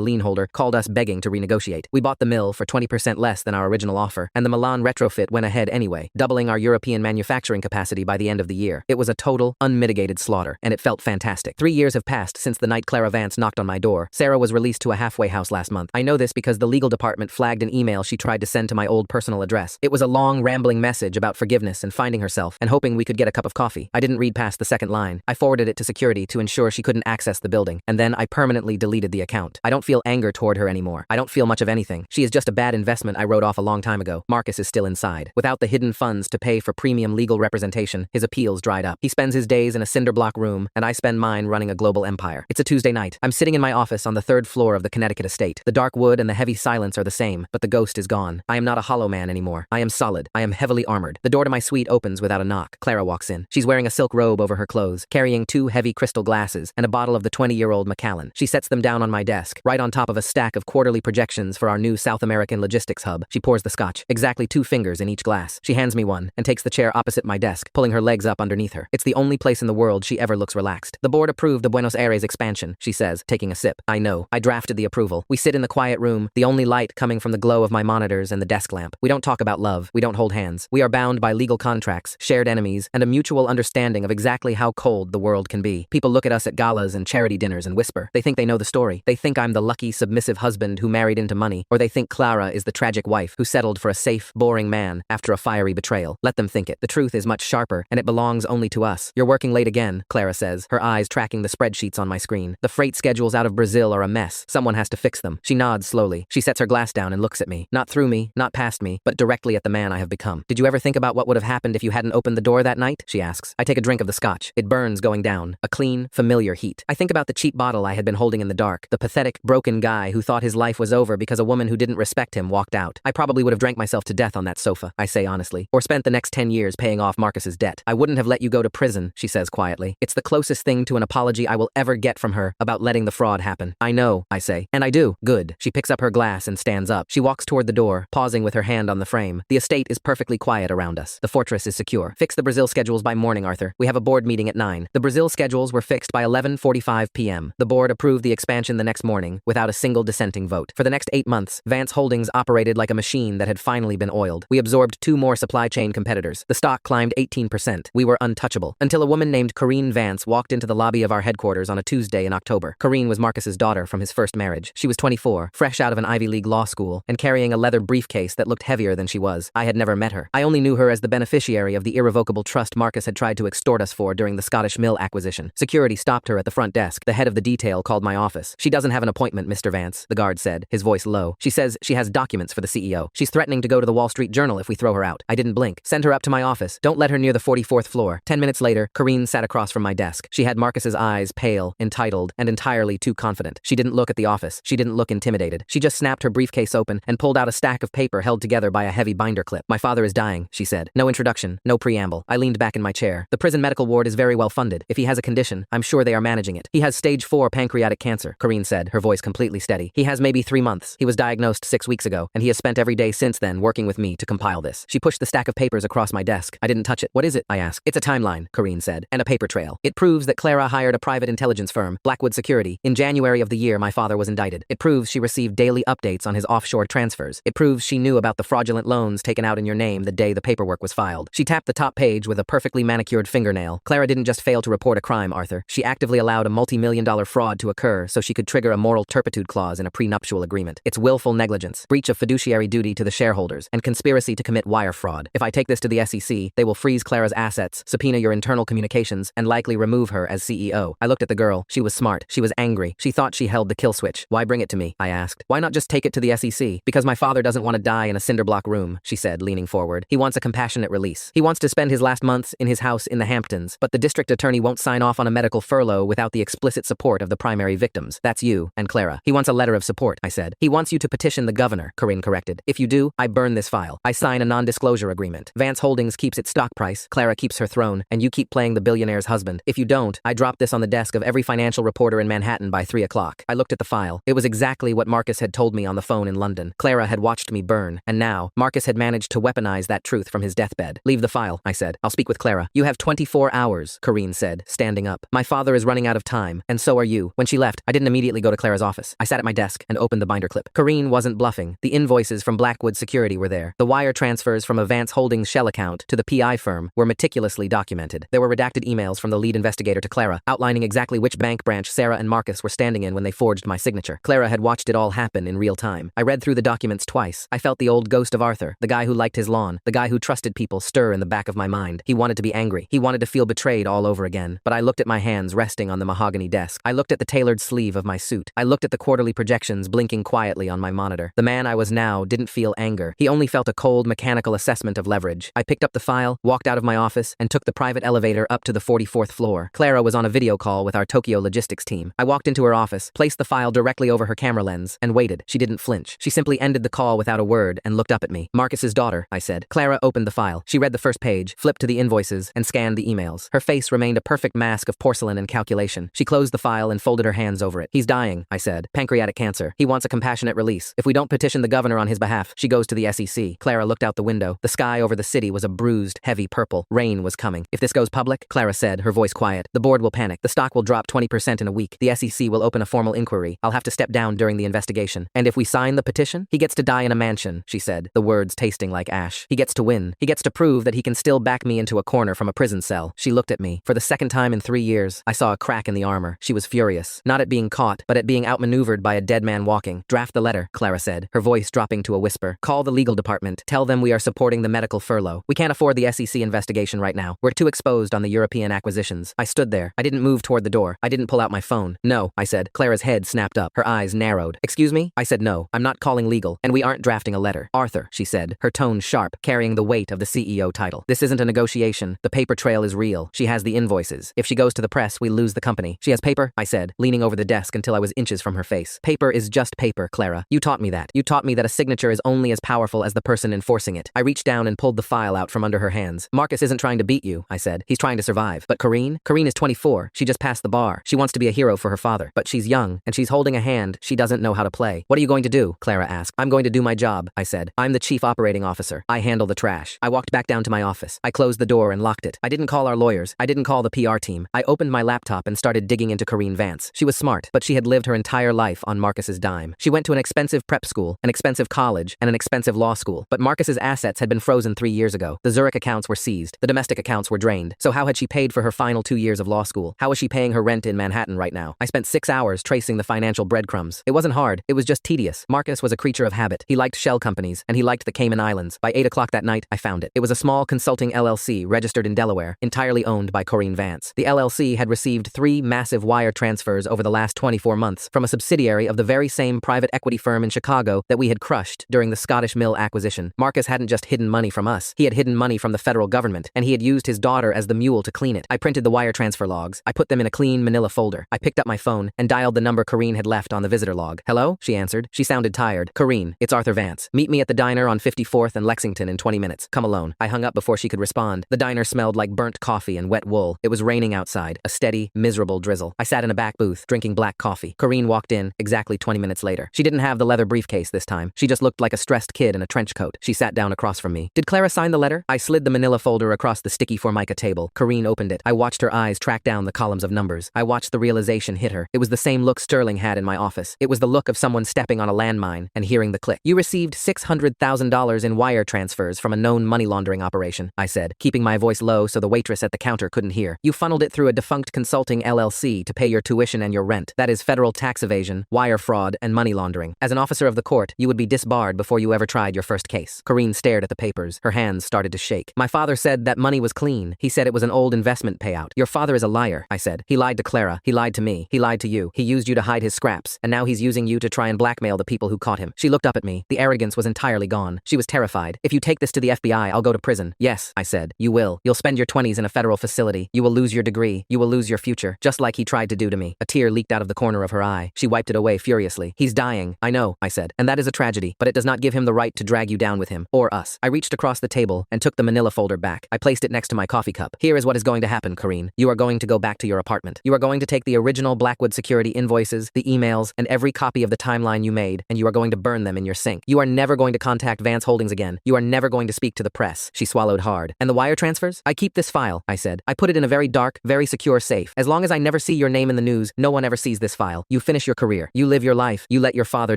lien holder, called us begging to renegotiate. We bought the mill for 20% less than our original offer, and the Milan retrofit went ahead anyway, doubling our European manufacturing capacity by the end of the year. It was a total, unmitigated slaughter, and it felt fantastic. 3 years have passed since the night Clara Vance knocked on my door. Sarah was released to a halfway house last month. I know this because the legal department flagged an email she tried to send to my old personal address. It was a long, rambling message about forgiveness and finding herself, and hoping we could get a cup of coffee. I didn't read past the second line. I forwarded it to security to ensure she couldn't access the building, and then I permanently deleted the account. I don't feel anger toward her anymore. I don't feel much of anything. She is just a bad investment I wrote off a long time ago. Marcus is still inside. Without the hidden funds to pay for premium legal representation, his appeals dried up. He spends his days in a cinderblock room, and I spend mine running a global empire. It's a Tuesday night. I'm sitting in my office on the 3rd floor of the Connecticut estate. The dark wood and the heavy silence are the same, but the ghost is gone. I am not a hollow man anymore. I am solid. I am heavily armored. The door to my suite opens without a knock. Clara walks in. She's wearing a silk robe over her clothes, carrying 2 heavy crystal glasses and a bottle of the 20-year-old Macallan. She sets them down on my desk, right on top of a stack of quarterly projections for our new South American logistics hub. She pours the scotch, exactly 2 fingers in each glass. She hands me one and takes the chair opposite my desk, pulling her legs up underneath her. It's the only place in the world she ever looks relaxed. The board approved the Buenos Aires expansion, she says, taking a sip. I know. I drafted the approval. We sit in the quiet room, the only light coming from the glow of my monitors and the desk lamp. We don't talk about love. We don't hold hands. We are bound by legal contracts, shared enemies, and a mutual understanding of exactly how cold the world can be. People look at us at galas and charity dinners and whisper. They think they know the story. They think I'm the lucky, submissive husband who married into money, or they think Clara is the tragic wife who settled for a safe, boring man after a fiery betrayal. Let them think it. The truth is much sharper, and it belongs only to us. You're working late again, Clara says, her eyes tracking the spreadsheets on my screen. The freight schedules out of Brazil are a mess. Someone has to fix them. She nods slowly. She sets her glass down and looks at me. Not through me, not past me, but directly at the man I have become. Did you ever think about what would have happened if you hadn't opened the door that night? She asks. I take a drink of the scotch. It burns going down. A clean, familiar heat. I think about the cheap bottle I had been holding in the dark. The pathetic, broken guy who thought his life was over because a woman who didn't respect him walked out. I probably would have drank myself to death on that sofa, I say honestly, or spent the next 10 years paying off Marcus's debt. I wouldn't have let you go to prison, she says quietly. It's the closest thing to an apology I will ever get from her about letting the fraud happen. I know, I say. And I do. Good. She picks up her glass and stands up. She walks toward the door, pausing with her hand on the frame. The estate is perfectly quiet around us. The fortress is secure. Fix the Brazil schedules by morning, Arthur. We have a board meeting at 9. The Brazil schedules were fixed by 11:45 p.m. The board approved the expansion the next morning without a single dissenting vote. For the next 8 months, Vance Holdings operated like a machine that had finally been oiled. We absorbed 2 more supply chain competitors. The stock climbed 18%. We were untouchable until a woman named Corinne Vance walked into the lobby of our headquarters on a Tuesday in October. Corinne was Marcus's daughter from his first marriage. She was 24, fresh out of an Ivy League law school, and carrying a leather briefcase that looked heavier than she was. I had never met her. I only knew her as the beneficiary of the irrevocable trust Marcus had tried to extort us for during the Scottish mill acquisition. Security stopped her at the front desk. The head of the detail called my office. She doesn't have an appointment, Mr. Vance, the guard said, his voice low. She says she has documents for the CEO. She's threatening to go to the Wall Street Journal if we throw her out. I didn't blink. Send her up to my office. Don't let her near the 44th floor. 10 minutes later, Corinne sat across from my desk. She had Marcus's eyes, pale, entitled, and entirely too confident. She didn't look at the office. She didn't look intimidated. She just snapped her briefcase open and pulled out a stack of paper held together by a heavy binder clip. My father is dying, she said. No introduction, no preamble. I leaned back in my chair. The prison medical ward is very well funded. If he has a condition, I'm sure they are managing it. He has stage 4 pancreatic cancer, Corinne said, her voice completely steady. He has maybe 3 months. He was diagnosed 6 weeks ago, and he has spent every day since then working with me to compile this. She pushed the stack of papers across my desk. I didn't touch it. What is it? I asked. It's a timeline, Corinne said, and a paper trail. It proves that Clara hired a private intelligence firm, Blackwood Security, in January of the year my father was indicted. It proves she received daily updates on his offshore transfers. It proves she knew about the fraudulent loans taken out in your name the day the paperwork was filed. She tapped the top page with a perfectly manicured fingernail. Clara didn't just fail to report a crime, Arthur. She actively allowed a multi-million-dollar fraud to occur so she could trigger a moral turpitude clause in a prenuptial agreement. It's willful negligence, breach of fiduciary duty to the shareholders, and conspiracy to commit wire fraud. If I take this to the SEC, they will freeze Clara's assets, subpoena your internal communications, and likely remove her as CEO. I looked at the girl. She was smart. She was angry. She thought she held the kill switch. Why bring it to me? I asked. Why not just take it to the SEC? Because my father doesn't want to die in a cinderblock room, she said, leaning forward. He wants a compassionate release. He wants to spend his last months in his house in the Hamptons, but the district attorney won't sign off on a medical furlough without the explicit support of the primary victims. That's you and Clara. He wants a letter of support, I said. He wants you to petition the governor, Corinne corrected. If you do, I burn this file. I sign a non-disclosure agreement. Vance Holdings keeps its stock price, Clara keeps her throne, and you keep playing the billionaire's husband. If you don't, I drop this on the desk of every financial reporter in Manhattan by 3 o'clock. I looked at the file. It was exactly what Marcus had told me on the phone in London. Clara had watched me burn, and now, Marcus had managed to weaponize that truth from his deathbed. Leave the file, I said. I'll speak with with Clara. You have 24 hours, Corrine said, standing up. My father is running out of time, and so are you. When she left, I didn't immediately go to Clara's office. I sat at my desk and opened the binder clip. Corrine wasn't bluffing. The invoices from Blackwood Security were there. The wire transfers from a Vance Holdings shell account to the PI firm were meticulously documented. There were redacted emails from the lead investigator to Clara, outlining exactly which bank branch Sarah and Marcus were standing in when they forged my signature. Clara had watched it all happen in real time. I read through the documents twice. I felt the old ghost of Arthur, the guy who liked his lawn, the guy who trusted people, stir in the back of my mind. He wanted to be angry. He wanted to feel betrayed all over again. But I looked at my hands resting on the mahogany desk. I looked at the tailored sleeve of my suit. I looked at the quarterly projections blinking quietly on my monitor. The man I was now didn't feel anger. He only felt a cold, mechanical assessment of leverage. I picked up the file, walked out of my office, and took the private elevator up to the 44th floor. Clara was on a video call with our Tokyo logistics team. I walked into her office, placed the file directly over her camera lens, and waited. She didn't flinch. She simply ended the call without a word and looked up at me. Marcus's daughter, I said. Clara opened the file. She read the first page, flipped to the invoices, and scanned the emails. Her face remained a perfect mask of porcelain and calculation. She closed the file and folded her hands over it. He's dying, I said. Pancreatic cancer. He wants a compassionate release. If we don't petition the governor on his behalf, she goes to the SEC. Clara looked out the window. The sky over the city was a bruised, heavy purple. Rain was coming. If this goes public, Clara said, her voice quiet, the board will panic. The stock will drop 20% in a week. The SEC will open a formal inquiry. I'll have to step down during the investigation. And if we sign the petition, he gets to die in a mansion, she said, the words tasting like ash. He gets to win. He gets to prove that he can still back me into a corner from a prison cell. She looked at me. For the second time in 3 years, I saw a crack in the armor. She was furious. Not at being caught, but at being outmaneuvered by a dead man walking. Draft the letter, Clara said, her voice dropping to a whisper. Call the legal department. Tell them we are supporting the medical furlough. We can't afford the SEC investigation right now. We're too exposed on the European acquisitions. I stood there. I didn't move toward the door. I didn't pull out my phone. No, I said. Clara's head snapped up. Her eyes narrowed. Excuse me? I said no. I'm not calling legal, and we aren't drafting a letter. Arthur, she said, her tone sharp, carrying the weight of the CEO title. This isn't a negotiation. The paper trail is real. She has the invoices. If she goes to the press, we lose the company. She has paper? I said, leaning over the desk until I was inches from her face. Paper is just paper, Clara. You taught me that. You taught me that a signature is only as powerful as the person enforcing it. I reached down and pulled the file out from under her hands. Marcus isn't trying to beat you, I said. He's trying to survive. But Corrine? Corrine is 24. She just passed the bar. She wants to be a hero for her father. But she's young, and she's holding a hand she doesn't know how to play. What are you going to do? Clara asked. I'm going to do my job, I said. I'm the chief operating officer. I handle the trash. I walked back down to my office. I closed the door and locked it. I didn't call our lawyers. I didn't call the PR team. I opened my laptop and started digging into Corrine Vance. She was smart, but she had lived her entire life on Marcus's dime. She went to an expensive prep school, an expensive college, and an expensive law school. But Marcus's assets had been frozen 3 years ago. The Zurich accounts were seized. The domestic accounts were drained. So how had she paid for her final 2 years of law school? How was she paying her rent in Manhattan right now? I spent 6 hours tracing the financial breadcrumbs. It wasn't hard. It was just tedious. Marcus was a creature of habit. He liked shell companies, and he liked the Cayman Islands. By 8 o'clock that night, I found it. It was a small consulting LLC registered in Delaware, entirely owned by Corrine Vance. The LLC had received 3 massive wire transfers over the last 24 months from a subsidiary of the very same private equity firm in Chicago that we had crushed during the Scottish Mill acquisition. Marcus hadn't just hidden money from us. He had hidden money from the federal government, and he had used his daughter as the mule to clean it. I printed the wire transfer logs. I put them in a clean manila folder. I picked up my phone and dialed the number Corrine had left on the visitor log. Hello? She answered. She sounded tired. Corrine, it's Arthur Vance. Meet me at the diner on 54th and Lexington in 20 minutes. Come alone. I hung up before she could respond. The diner smelled like burnt coffee and wet wool. It was raining outside, a steady, miserable drizzle. I sat in a back booth, drinking black coffee. Corrine walked in exactly 20 minutes later. She didn't have the leather briefcase this time. She just looked like a stressed kid in a trench coat. She sat down across from me. Did Clara sign the letter? I slid the manila folder across the sticky Formica table. Corrine opened it. I watched her eyes track down the columns of numbers. I watched the realization hit her. It was the same look Sterling had in my office. It was the look of someone stepping on a landmine and hearing the click. You received $600,000 in wire transfers from a known money laundering operation, I said, keeping my voice low so the waitress at the counter couldn't hear. You funneled it through a defunct consulting LLC to pay your tuition and your rent. That is federal tax evasion, wire fraud, and money laundering. As an officer of the court, you would be disbarred before you ever tried your first case. Corrine stared at the papers. Her hands started to shake. My father said that money was clean. He said it was an old investment payout. Your father is a liar, I said. He lied to Clara. He lied to me. He lied to you. He used you to hide his scraps, and now he's using you to try and blackmail the people who caught him. She looked up at me. The arrogance was entirely gone. She was terrified. If you take this to the FBI, I'll go to prison. Yes, I said. You will. You'll spend your 20s in a federal facility. You will lose your degree. You will lose your future, just like he tried to do to me. A tear leaked out of the corner of her eye. She wiped it away furiously. He's dying. I know, I said. And that is a tragedy, but it does not give him the right to drag you down with him, or us. I reached across the table and took the manila folder back. I placed it next to my coffee cup. Here is what is going to happen, Corrine. You are going to go back to your apartment. You are going to take the original Blackwood Security invoices, the emails, and every copy of the timeline you made, and you are going to burn them in your sink. You are never going to contact Vance Holdings again. You are never going to speak to the press. She swallowed hard. And the wire transfers? I keep this file, I said. I put it in a very dark, very secure safe. As long as I never see your name in the news, no one ever sees this file. You finish your career. You live your life. You let your father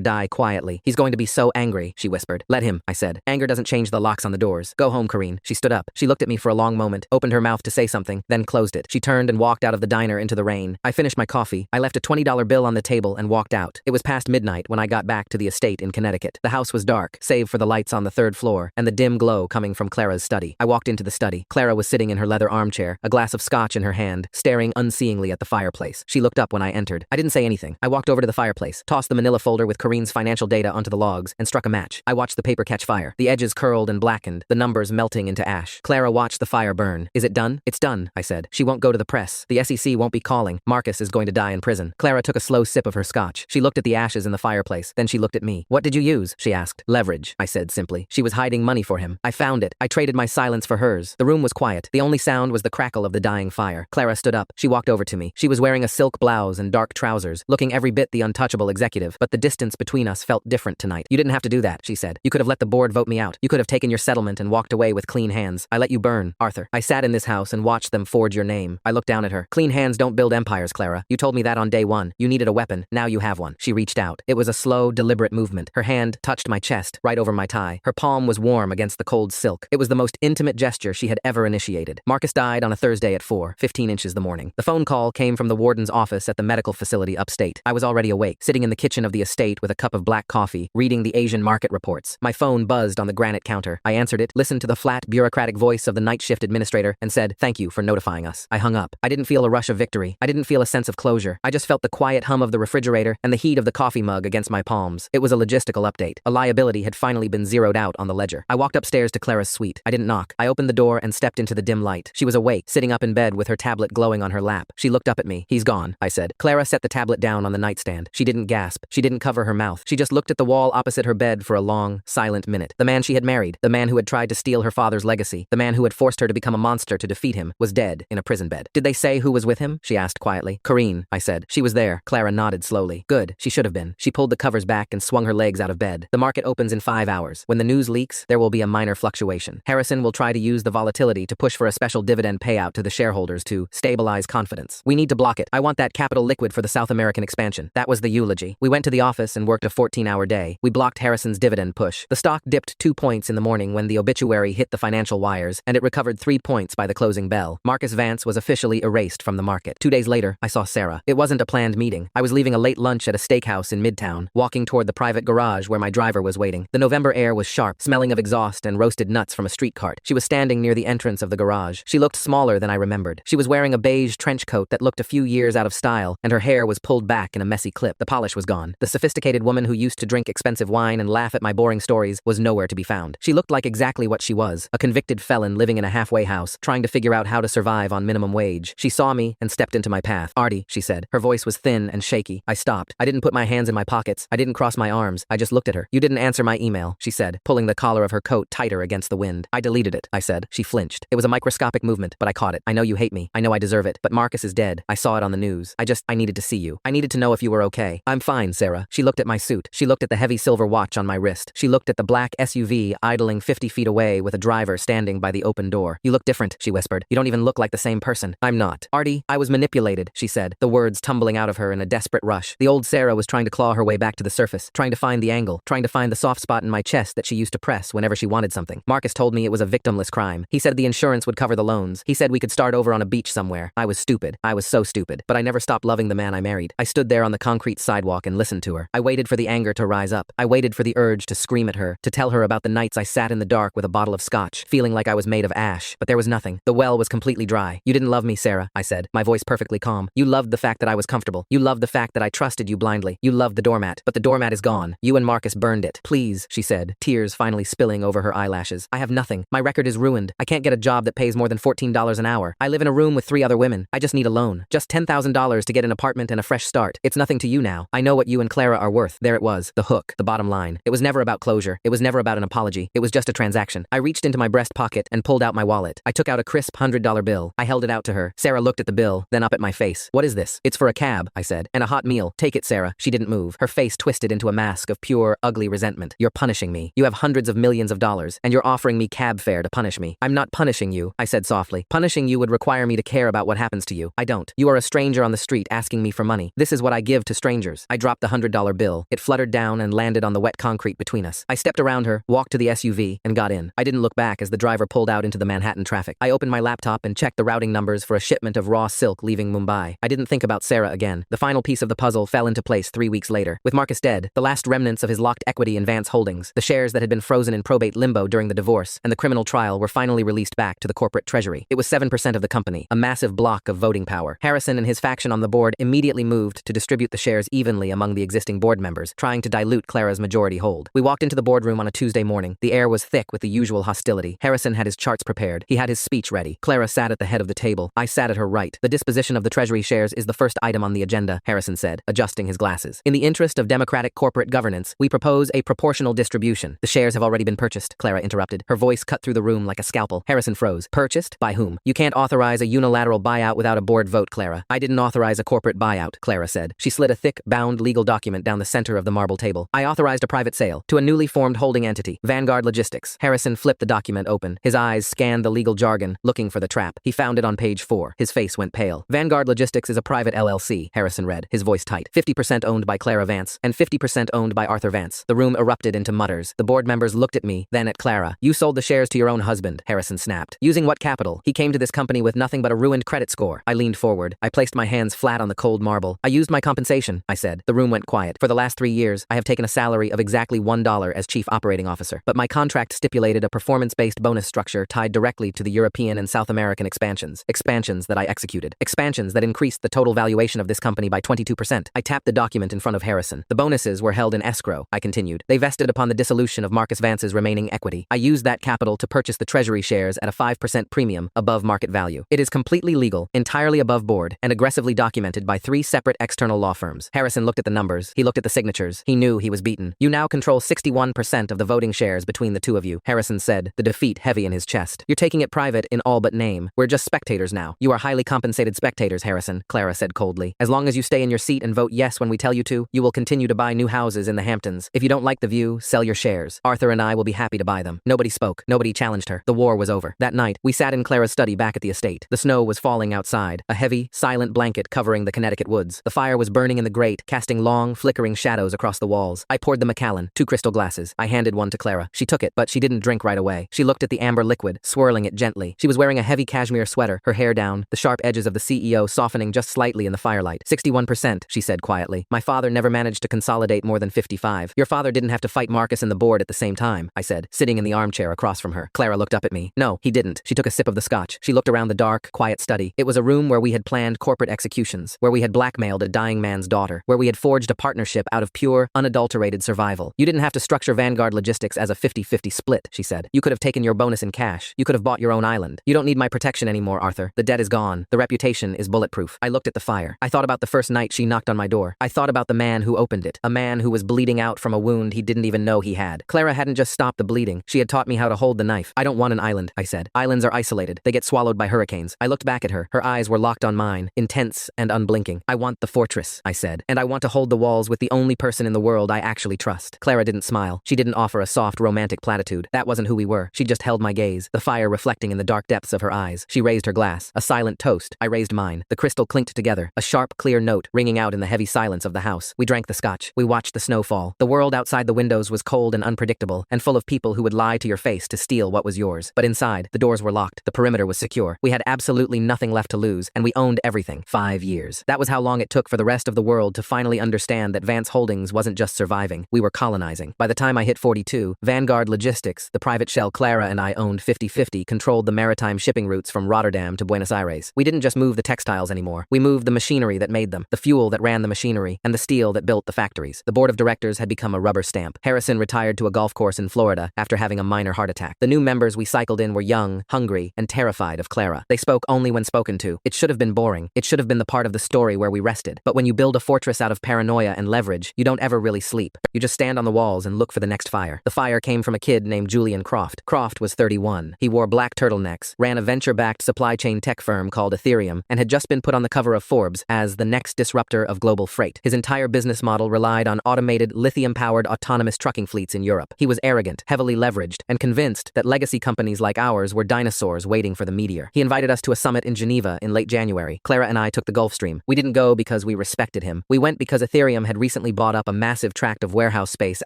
die quietly. He's going to be so angry, she whispered. Let him, I said. Anger doesn't change the locks on the doors. Go home, Karine. She stood up. She looked at me for a long moment, opened her mouth to say something, then closed it. She turned and walked out of the diner into the rain. I finished my coffee. I left a $20 bill on the table and walked out. It was past midnight when I got back to the estate in Connecticut. The house was dark, save for the lights on the third floor and the dim glow coming from Clara's study. I walked into the study. Clara was sitting in her leather armchair, a glass of scotch in her hand, staring unseeingly at the fireplace. She looked up when I entered. I didn't say anything. I walked over to the fireplace, tossed the manila folder with Karine's financial data onto the logs, and struck a match. I watched the paper catch fire. The edges curled and blackened, the numbers melting into ash. Clara watched the fire burn. Is it done? It's done, I said. She won't go to the press. The SEC won't be calling. Marcus is going to die in prison. Clara took a slow sip of her scotch. She looked at the ashes in the fireplace. Then she looked at me. What did you use? She asked. Leverage, I said simply. She was hiding money for him. I found it. I traded my silence for hers. The room was quiet. The only sound was the crackle of the dying fire. Clara stood up. She walked over to me. She was wearing a silk blouse and dark trousers, looking every bit the untouchable executive, but the distance between us felt different tonight. You didn't have to do that, she said. You could have let the board vote me out. You could have taken your settlement and walked away with clean hands. I let you burn, Arthur. I sat in this house and watched them forge your name. I looked down at her. Clean hands don't build empires, Clara. You told me that on day one. You needed a weapon. Now you have one. She reached out. It was a slow, deliberate movement. Her hand touched my chest, right over my tie. Her palm was warm against the cold silk. It was the most intimate gesture she had ever initiated. Marcus died on a Thursday at 4:15 inches the morning. The phone call came from the warden's office at the medical facility upstate. I was already awake, sitting in the kitchen of the estate with a cup of black coffee, reading the Asian market reports. My phone buzzed on the granite counter. I answered it, listened to the flat, bureaucratic voice of the night shift administrator, and said, "Thank you for notifying us." I hung up. I didn't feel a rush of victory. I didn't feel a sense of closure. I just felt the quiet hum of the refrigerator and the heat of the coffee mug against my palms. It was a logistical update. A liability had finally been zeroed out on the ledger. I walked upstairs to Clara's suite. I didn't knock. I opened the door and stepped into the dim light. She was awake, sitting up in bed with her tablet glowing on her lap. She looked up at me. "He's gone," I said. Clara set the tablet down on the nightstand. She didn't gasp. She didn't cover her mouth. She just looked at the wall opposite her bed for a long, silent minute. The man she had married, the man who had tried to steal her father's legacy, the man who had forced her to become a monster to defeat him, was dead in a prison bed. "Did they say who was with him?" she asked quietly. "Karine," I said. "She was there." Clara nodded slowly. "Good. She should have been." She pulled the covers back and swung her legs out of bed. "The market opens in 5 hours. When the news leaks, there will be a minor fluctuation. Harrison will try to use the volatility to push for a special dividend payout to the shareholders to stabilize confidence. We need to block it. I want that capital liquid for the South American expansion." That was the eulogy. We went to the office and worked a 14-hour day. We blocked Harrison's dividend push. The stock dipped 2 points in the morning when the obituary hit the financial wires, and it recovered 3 points by the closing bell. Marcus Vance was officially erased from the market. 2 days later, I saw Sarah. It wasn't a planned meeting. I was leaving a late lunch at a steakhouse in Midtown, walking toward the private garage where my driver was waiting. The November air was sharp, smelling of exhaust and roasted nuts from a street cart. She was standing near the entrance of the garage. She looked smaller than I remembered. She was wearing a beige trench coat that looked a few years out of style, and her hair was pulled back in a messy clip. The polish was gone. The sophisticated woman who used to drink expensive wine and laugh at my boring stories was nowhere to be found. She looked like exactly what she was, a convicted felon living in a halfway house, trying to figure out how to survive on minimum wage. She saw me and stepped into my path. "Artie," she said. Her voice was thin and shaky. I stopped. I didn't put my hands in my pockets. I didn't cross my arms. I just looked at her. "You didn't answer my email," she said, pulling the collar of her coat tighter against the wind. "I deleted it," I said. She flinched. It was a microscopic movement, but I caught it. "I know you hate me. I know I deserve it, but Marcus is dead. I saw it on the news. I needed to see you. I needed to know if you were okay." "I'm fine, Sarah." She looked at my suit. She looked at the heavy silver watch on my wrist. She looked at the black SUV idling 50 feet away with a driver standing by the open door. "You look different," she whispered. "You don't even look like the same person." "I'm not." "Artie, I was manipulated," she said, the words tumbling out of her in a desperate rush. The old Sarah was trying to claw her way back to the surface, trying to find the angle, trying to find the soft spot in my chest that she used to press whenever she wanted something. Marcus told me it was a victimless crime. He said the insurance would cover the loans. He said we could start over on a beach somewhere. I was stupid. I was so stupid. But I never stopped loving the man I married. I stood there on the concrete sidewalk and listened to her. I waited for the anger to rise up. I waited for the urge to scream at her, to tell her about the nights I sat in the dark with a bottle of scotch, feeling like I was made of ash. But there was nothing. The well was completely dry. "You didn't love me, Sarah," I said, my voice perfectly calm. "You loved the fact that I was comfortable. You loved the fact that I trusted you blindly. You loved the doormat. But the doormat is gone. You and Marcus burned it." "Please," she said, tears finally spilling over her eyelashes. "I have nothing. My record is ruined. I can't get a job that pays more than $14 an hour. I live in a room with 3 other women. I just need a loan. Just $10,000 to get an apartment and a fresh start. It's nothing to you now. I know what you and Clara are worth." There it was, the hook, the bottom line. It was never about closure. It was never about an apology. It was just a transaction. I reached into my breast pocket and pulled out my wallet. I took out a crisp $100 bill. I held it out to her. Sarah looked at the bill, then up at my face. "What is this?" "It's for a cab," I said, "and a hot meal. Take it, Sarah." She didn't move. Her face twisted into a mask of pure, ugly resentment. "You're punishing me. You have hundreds of millions of dollars, and you're offering me cab fare to punish me. I'm I'm not punishing you, I said softly. Punishing you would require me to care about what happens to you. I don't. You are a stranger on the street asking me for money. This is what I give to strangers. I dropped the $100 bill. It fluttered down and landed on the wet concrete between us. I stepped around her, walked to the SUV, and got in. I didn't look back as the driver pulled out into the Manhattan traffic. I opened my laptop and checked the routing numbers for a shipment of raw silk leaving Mumbai. I didn't think about Sarah again. The final piece of the puzzle fell into place 3 weeks later. With Marcus dead, the last remnants of his locked equity in Vance Holdings, the shares that had been frozen in probate limbo during the divorce and the criminal trial were finally released back to the corporate treasury. It was 7% of the company, a massive block of voting power. Harrison and his faction on the board immediately moved to distribute the shares evenly among the existing board members, trying to dilute Clara's majority hold. We walked into the boardroom on a Tuesday morning. The air was thick with the usual hostility. Harrison had his charts prepared. He had his speech ready. Clara sat at the head of the table. I sat at her right. The disposition of the treasury shares is the first item on the agenda, Harrison said, adjusting his glasses. In the interest of democratic corporate governance, we propose a proportional distribution. The shares have already been purchased, Clara interrupted. Her voice cut through the room like a scalpel. Harrison froze. Purchased? By whom? You can't authorize a unilateral buyout without a board vote, Clara. I didn't authorize a corporate buyout, Clara said. She slid a thick, bound legal document down the center of the marble table. I authorized a private sale to a newly formed holding entity, Vanguard Logistics. Harrison flipped the document open. His eyes scanned the legal jargon, looking for the trap. He found it on page 4. His face went pale. Vanguard Logistics is a private LLC, Harrison read, his voice tight. 50% owned by Clara Vance and 50% owned by Arthur Vance. The room erupted into mutters. The board members looked at me, then at Clara. You sold the shares to your own husband, Harrison snapped. Using what capital? He came to this company with nothing but a ruined credit score. I leaned forward. I placed my hands flat on the cold marble. I used my compensation, I said. The room went quiet. For the last 3 years, I have taken a salary of exactly $1 as chief operating officer. But my contract stipulated a performance-based bonus structure tied directly to the European and South American expansions. Expansions that I executed. Expansions that increased the total valuation of this company by 22%. I tapped the document in front of Harrison. The bonuses were held in escrow, I continued. They vested upon the dissolution of Marcus Vance's remaining equity. I used that capital to purchase the treasury shares at a 5% premium above market value. It is completely legal, entirely above board, and aggressively documented by 3 separate external law firms. Harrison looked at the numbers. He looked at the signatures. He knew he was beaten. You now control 61% of the voting shares between the two of you, Harrison said, the defeat heavy in his chest. You're taking it private in all but name. We're just spectators now. You are highly compensated spectators, Harrison, Clara said coldly. As long as you stay in your seat and vote yes when we tell you to, you will continue to buy new houses in the Hamptons. If you don't like the view, sell your shares. Arthur and I will be happy to buy them. Nobody spoke. Nobody challenged her. The war was over. That night, we sat in Clara's study back at the estate. The snow was falling outside, a heavy, silent blanket covering the Connecticut woods. The fire was burning in the grate, casting long, flickering shadows across the walls. I poured the Macallan, 2 crystal glasses. I handed one to Clara. She took it, but she didn't drink right away. She looked at the amber liquid, swirling it gently. She was wearing a heavy cashmere sweater, her hair down, the sharp edges of the CEO softening just slightly in the firelight. 61%, she said quietly. My father never managed to consolidate more than 55. Your father didn't have to fight Marcus and the board at the same time, I said, sitting in the armchair across from her. Clara looked up at me. No, he didn't. She took a sip of the scotch. She looked around the dark, quiet study. It was a room where we had planned corporate executions, where we had blackmailed a dying man's daughter, where we had forged a partnership out of pure, unadulterated survival. You didn't have to structure Vanguard Logistics as a 50-50 split, she said. You could have taken your bonus in cash. You could have bought your own island. You don't need my protection anymore, Arthur. The debt is gone. The reputation is bulletproof. I looked at the fire. I thought about the first night she knocked on my door. I thought about the man who opened it, a man who was bleeding out from a wound he didn't even know he had. Clara hadn't just stopped the bleeding. She had taught me how to hold the knife. I don't want an island, I said. Islands are isolated. They get swallowed by hurricanes. I looked back at her. Her eyes were locked on mine, intense and unblinking. I want the fortress, I said, and I want to hold the walls with the only person in the world I actually trust. Clara didn't smile. She didn't offer a soft, romantic platitude. That wasn't who we were. She just held my gaze, the fire reflecting in the dark depths of her eyes. She raised her glass, a silent toast. I raised mine. The crystal clinked together, a sharp, clear note ringing out in the heavy silence of the house. We drank the scotch. We watched the snow fall. The world outside the windows was cold and unpredictable, and full of people who would lie to your face to steal what was yours. But inside, the doors were locked. The perimeter was secure. We had absolutely nothing left to lose, and we owned everything. 5 years. That was how long it took for the rest of the world to finally understand that Vance Holdings wasn't just surviving. We were colonizing. By the time I hit 42, Vanguard Logistics, the private shell Clara and I owned 50-50, controlled the maritime shipping routes from Rotterdam to Buenos Aires. We didn't just move the textiles anymore. We moved the machinery that made them, the fuel that ran the machinery, and the steel that built the factories. The board of directors had become a rubber stamp. Harrison retired to a golf course in Florida after having a minor heart attack. The new members we cycled in were young, hungry, and terrified of Clara. They spoke only when spoken to. It should have been boring. It should have been the part of the story where we rested. But when you build a fortress out of paranoia and leverage, you don't ever really sleep. You just stand on the walls and look for the next fire. The fire came from a kid named Julian Croft. Croft was 31. He wore black turtlenecks, ran a venture-backed supply chain tech firm called Ethereum, and had just been put on the cover of Forbes as the next disruptor of global freight. His entire business model relied on automated, lithium-powered autonomous trucking fleets in Europe. He was arrogant, heavily leveraged, and convinced that legacy companies bodies like ours were dinosaurs waiting for the meteor. He invited us to a summit in Geneva in late January. Clara and I took the Gulfstream. We didn't go because we respected him. We went because Ethereum had recently bought up a massive tract of warehouse space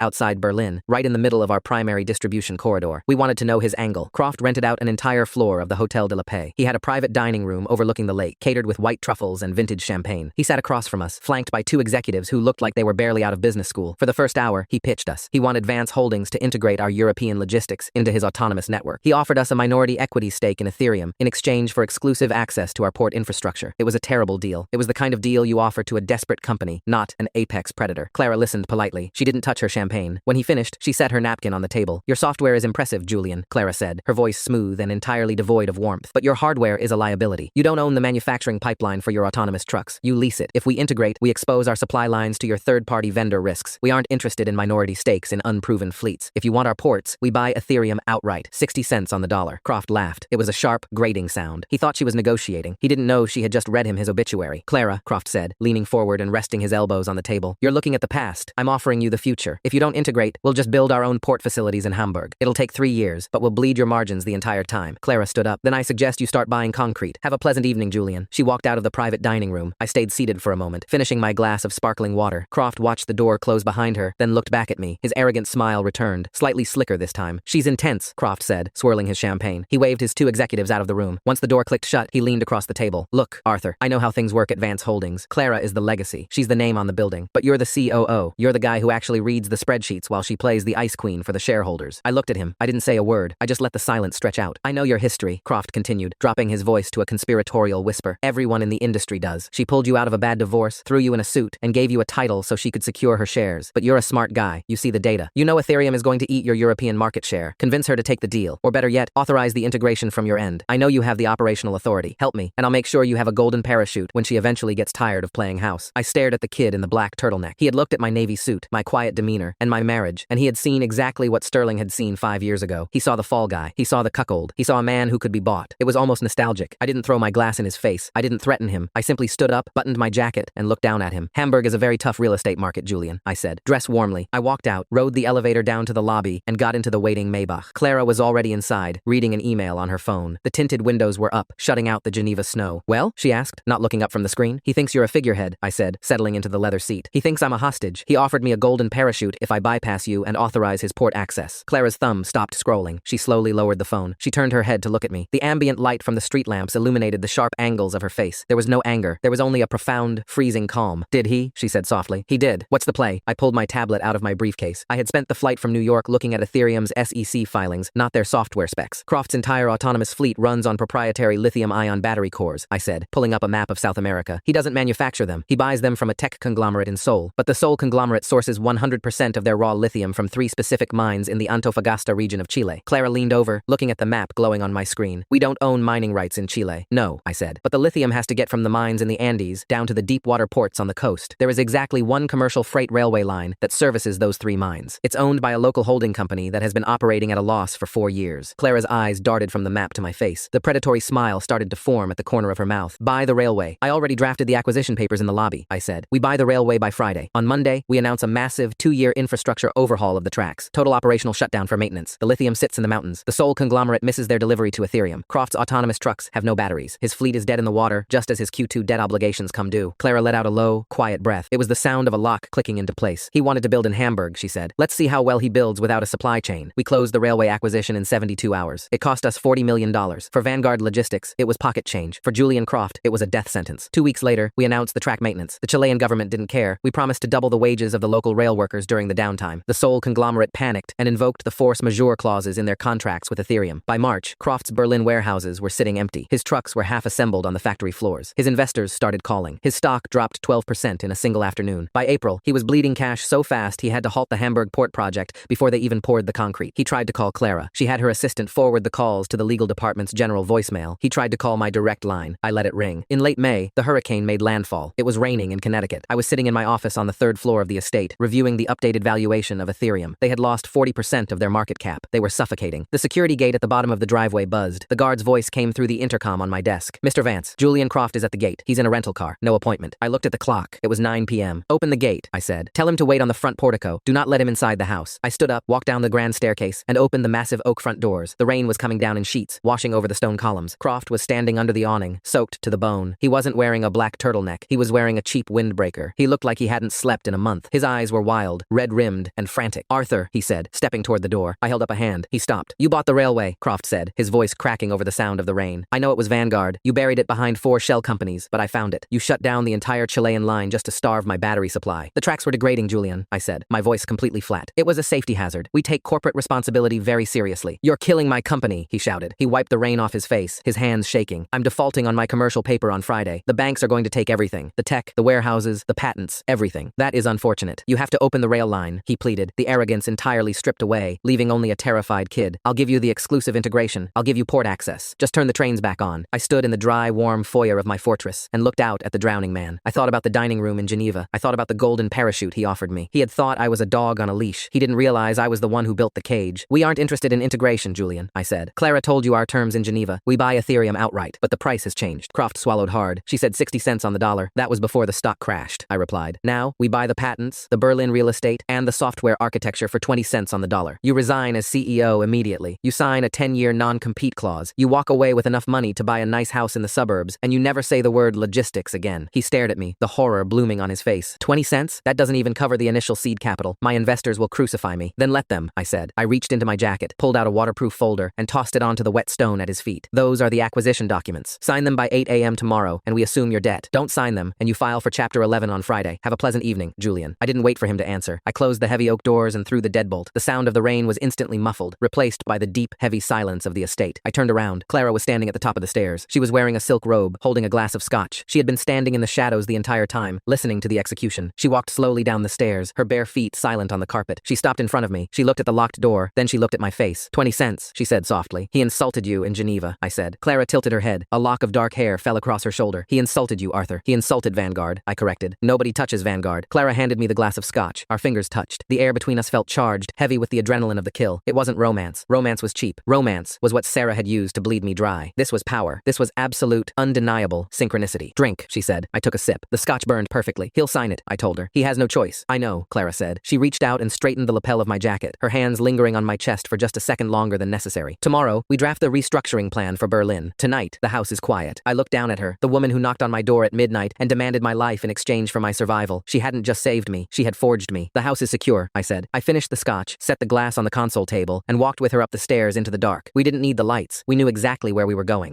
outside Berlin, right in the middle of our primary distribution corridor. We wanted to know his angle. Croft rented out an entire floor of the Hotel de la Paix. He had a private dining room overlooking the lake, catered with white truffles and vintage champagne. He sat across from us, flanked by two executives who looked like they were barely out of business school. For the first hour, he pitched us. He wanted Vance Holdings to integrate our European logistics into his autonomous network. He offered us a minority equity stake in Ethereum in exchange for exclusive access to our port infrastructure. It was a terrible deal. It was the kind of deal you offer to a desperate company, not an apex predator. Clara listened politely. She didn't touch her champagne. When he finished, she set her napkin on the table. Your software is impressive, Julian, Clara said, her voice smooth and entirely devoid of warmth. But your hardware is a liability. You don't own the manufacturing pipeline for your autonomous trucks. You lease it. If we integrate, we expose our supply lines to your third-party vendor risks. We aren't interested in minority stakes in unproven fleets. If you want our ports, we buy Ethereum outright, 60 cents on the dollar. Croft laughed. It was a sharp, grating sound. He thought she was negotiating. He didn't know she had just read him his obituary. Clara, Croft said, leaning forward and resting his elbows on the table. You're looking at the past. I'm offering you the future. If you don't integrate, we'll just build our own port facilities in Hamburg. It'll take 3 years, but we'll bleed your margins the entire time. Clara stood up. Then I suggest you start buying concrete. Have a pleasant evening, Julian. She walked out of the private dining room. I stayed seated for a moment, finishing my glass of sparkling water. Croft watched the door close behind her, then looked back at me. His arrogant smile returned, slightly slicker this time. She's intense, Croft said, swirling his champagne. He waved his two executives out of the room. Once the door clicked shut, he leaned across the table. Look, Arthur, I know how things work at Vance Holdings. Clara is the legacy. She's the name on the building. But you're the COO. You're the guy who actually reads the spreadsheets while she plays the ice queen for the shareholders. I looked at him. I didn't say a word. I just let the silence stretch out. I know your history, Croft continued, dropping his voice to a conspiratorial whisper. Everyone in the industry does. She pulled you out of a bad divorce, threw you in a suit, and gave you a title so she could secure her shares. But you're a smart guy. You see the data. You know Ethereum is going to eat your European market share. Convince her to take the deal. Or better yet, authorize the integration from your end. I know you have the operational authority. Help me, and I'll make sure you have a golden parachute when she eventually gets tired of playing house. I stared at the kid in the black turtleneck. He had looked at my navy suit, my quiet demeanor, and my marriage, and he had seen exactly what Sterling had seen 5 years ago. He saw the fall guy. He saw the cuckold. He saw a man who could be bought. It was almost nostalgic. I didn't throw my glass in his face. I didn't threaten him. I simply stood up, buttoned my jacket, and looked down at him. Hamburg is a very tough real estate market, Julian, I said. Dress warmly. I walked out, rode the elevator down to the lobby, and got into the waiting Maybach. Clara was already inside, reading an email on her phone. The tinted windows were up, shutting out the Geneva snow. Well, she asked, not looking up from the screen. He thinks you're a figurehead, I said, settling into the leather seat. He thinks I'm a hostage. He offered me a golden parachute if I bypass you and authorize his port access. Clara's thumb stopped scrolling. She slowly lowered the phone. She turned her head to look at me. The ambient light from the street lamps illuminated the sharp angles of her face. There was no anger. There was only a profound, freezing calm. Did he? She said softly. He did. What's the play? I pulled my tablet out of my briefcase. I had spent the flight from New York looking at Ethereum's SEC filings, not their software specs. Croft's entire autonomous fleet runs on proprietary lithium-ion battery cores, I said, pulling up a map of South America. He doesn't manufacture them. He buys them from a tech conglomerate in Seoul. But the Seoul conglomerate sources 100% of their raw lithium from 3 specific mines in the Antofagasta region of Chile. Clara leaned over, looking at the map glowing on my screen. We don't own mining rights in Chile. No, I said. But the lithium has to get from the mines in the Andes down to the deep water ports on the coast. There is exactly one commercial freight railway line that services those 3 mines. It's owned by a local holding company that has been operating at a loss for 4 years. Clara's eyes darted from the map to my face. The predatory smile started to form at the corner of her mouth. Buy the railway. I already drafted the acquisition papers in the lobby, I said. We buy the railway by Friday. On Monday, we announce a massive 2-year infrastructure overhaul of the tracks. Total operational shutdown for maintenance. The lithium sits in the mountains. The Seoul conglomerate misses their delivery to Ethereum. Croft's autonomous trucks have no batteries. His fleet is dead in the water, just as his Q2 debt obligations come due. Clara let out a low, quiet breath. It was the sound of a lock clicking into place. He wanted to build in Hamburg, she said. Let's see how well he builds without a supply chain. We closed the railway acquisition in 72 hours. It cost us $40 million. For Vanguard Logistics, it was pocket change. For Julian Croft, it was a death sentence. 2 weeks later, we announced the track maintenance. The Chilean government didn't care. We promised to double the wages of the local rail workers during the downtime. The Seoul conglomerate panicked and invoked the force majeure clauses in their contracts with Ethereum. By March, Croft's Berlin warehouses were sitting empty. His trucks were half assembled on the factory floors. His investors started calling. His stock dropped 12% in a single afternoon. By April, he was bleeding cash so fast he had to halt the Hamburg port project before they even poured the concrete. He tried to call Clara. She had her assistant forward the calls to the legal department's general voicemail. He tried to call my direct line. I let it ring. In late May, the hurricane made landfall. It was raining in Connecticut. I was sitting in my office on the 3rd floor of the estate, reviewing the updated valuation of Ethereum. They had lost 40% of their market cap. They were suffocating. The security gate at the bottom of the driveway buzzed. The guard's voice came through the intercom on my desk. Mr. Vance, Julian Croft is at the gate. He's in a rental car. No appointment. I looked at the clock. It was 9 p.m. Open the gate, I said. Tell him to wait on the front portico. Do not let him inside the house. I stood up, walked down the grand staircase, and opened the massive oak front doors. outdoors. The rain was coming down in sheets, washing over the stone columns. Croft was standing under the awning, soaked to the bone. He wasn't wearing a black turtleneck. He was wearing a cheap windbreaker. He looked like he hadn't slept in a month. His eyes were wild, red-rimmed, and frantic. "Arthur," he said, stepping toward the door. I held up a hand. He stopped. "You bought the railway," Croft said, his voice cracking over the sound of the rain. "I know it was Vanguard. You buried it behind 4 shell companies, but I found it. You shut down the entire Chilean line just to starve my battery supply." "The tracks were degrading, Julian," I said, my voice completely flat. "It was a safety hazard. We take corporate responsibility very seriously." "You're killing my company," he shouted. He wiped the rain off his face, his hands shaking. "I'm defaulting on my commercial paper on Friday. The banks are going to take everything. The tech, the warehouses, the patents, everything. That is unfortunate. You have to open the rail line," he pleaded, the arrogance entirely stripped away, leaving only a terrified kid. "I'll give you the exclusive integration. I'll give you port access. Just turn the trains back on." I stood in the dry, warm foyer of my fortress and looked out at the drowning man. I thought about the dining room in Geneva. I thought about the golden parachute he offered me. He had thought I was a dog on a leash. He didn't realize I was the one who built the cage. "We aren't interested in integration, Julian," I said. "Clara told you our terms in Geneva. We buy Ethereum outright, but the price has changed." Croft swallowed hard. "She said 60 cents on the dollar. That was before the stock crashed," I replied. "Now, we buy the patents, the Berlin real estate, and the software architecture for 20 cents on the dollar. You resign as CEO immediately. You sign a 10-year non-compete clause. You walk away with enough money to buy a nice house in the suburbs, and you never say the word logistics again." He stared at me, the horror blooming on his face. 20 cents? That doesn't even cover the initial seed capital. My investors will crucify me. "Then let them," I said. I reached into my jacket, pulled out a waterproof folder, and tossed it onto the wet stone at his feet. "Those are the acquisition documents. Sign them by 8 a.m. tomorrow, and we assume your debt. Don't sign them, and you file for Chapter 11 on Friday. Have a pleasant evening, Julian." I didn't wait for him to answer. I closed the heavy oak doors and threw the deadbolt. The sound of the rain was instantly muffled, replaced by the deep, heavy silence of the estate. I turned around. Clara was standing at the top of the stairs. She was wearing a silk robe, holding a glass of scotch. She had been standing in the shadows the entire time, listening to the execution. She walked slowly down the stairs, her bare feet silent on the carpet. She stopped in front of me. She looked at the locked door, then she looked at my face. 20 cents, she said softly. "He insulted you in Geneva," I said. Clara tilted her head. A lock of dark hair fell across her shoulder. "He insulted you, Arthur. He insulted Vanguard," I corrected. "Nobody touches Vanguard." Clara handed me the glass of scotch. Our fingers touched. The air between us felt charged, heavy with the adrenaline of the kill. It wasn't romance. Romance was cheap. Romance was what Sarah had used to bleed me dry. This was power. This was absolute, undeniable synchronicity. "Drink," she said. I took a sip. The scotch burned perfectly. "He'll sign it," I told her. "He has no choice." "I know," Clara said. She reached out and straightened the lapel of my jacket, her hands lingering on my chest for just a second longer than necessary. "Tomorrow, we draft the restructuring plan for Berlin. Tonight, the house is quiet." I looked down at her, the woman who knocked on my door at midnight and demanded my life in exchange for my survival. She hadn't just saved me, she had forged me. "The house is secure," I said. I finished the scotch, set the glass on the console table, and walked with her up the stairs into the dark. We didn't need the lights. We knew exactly where we were going.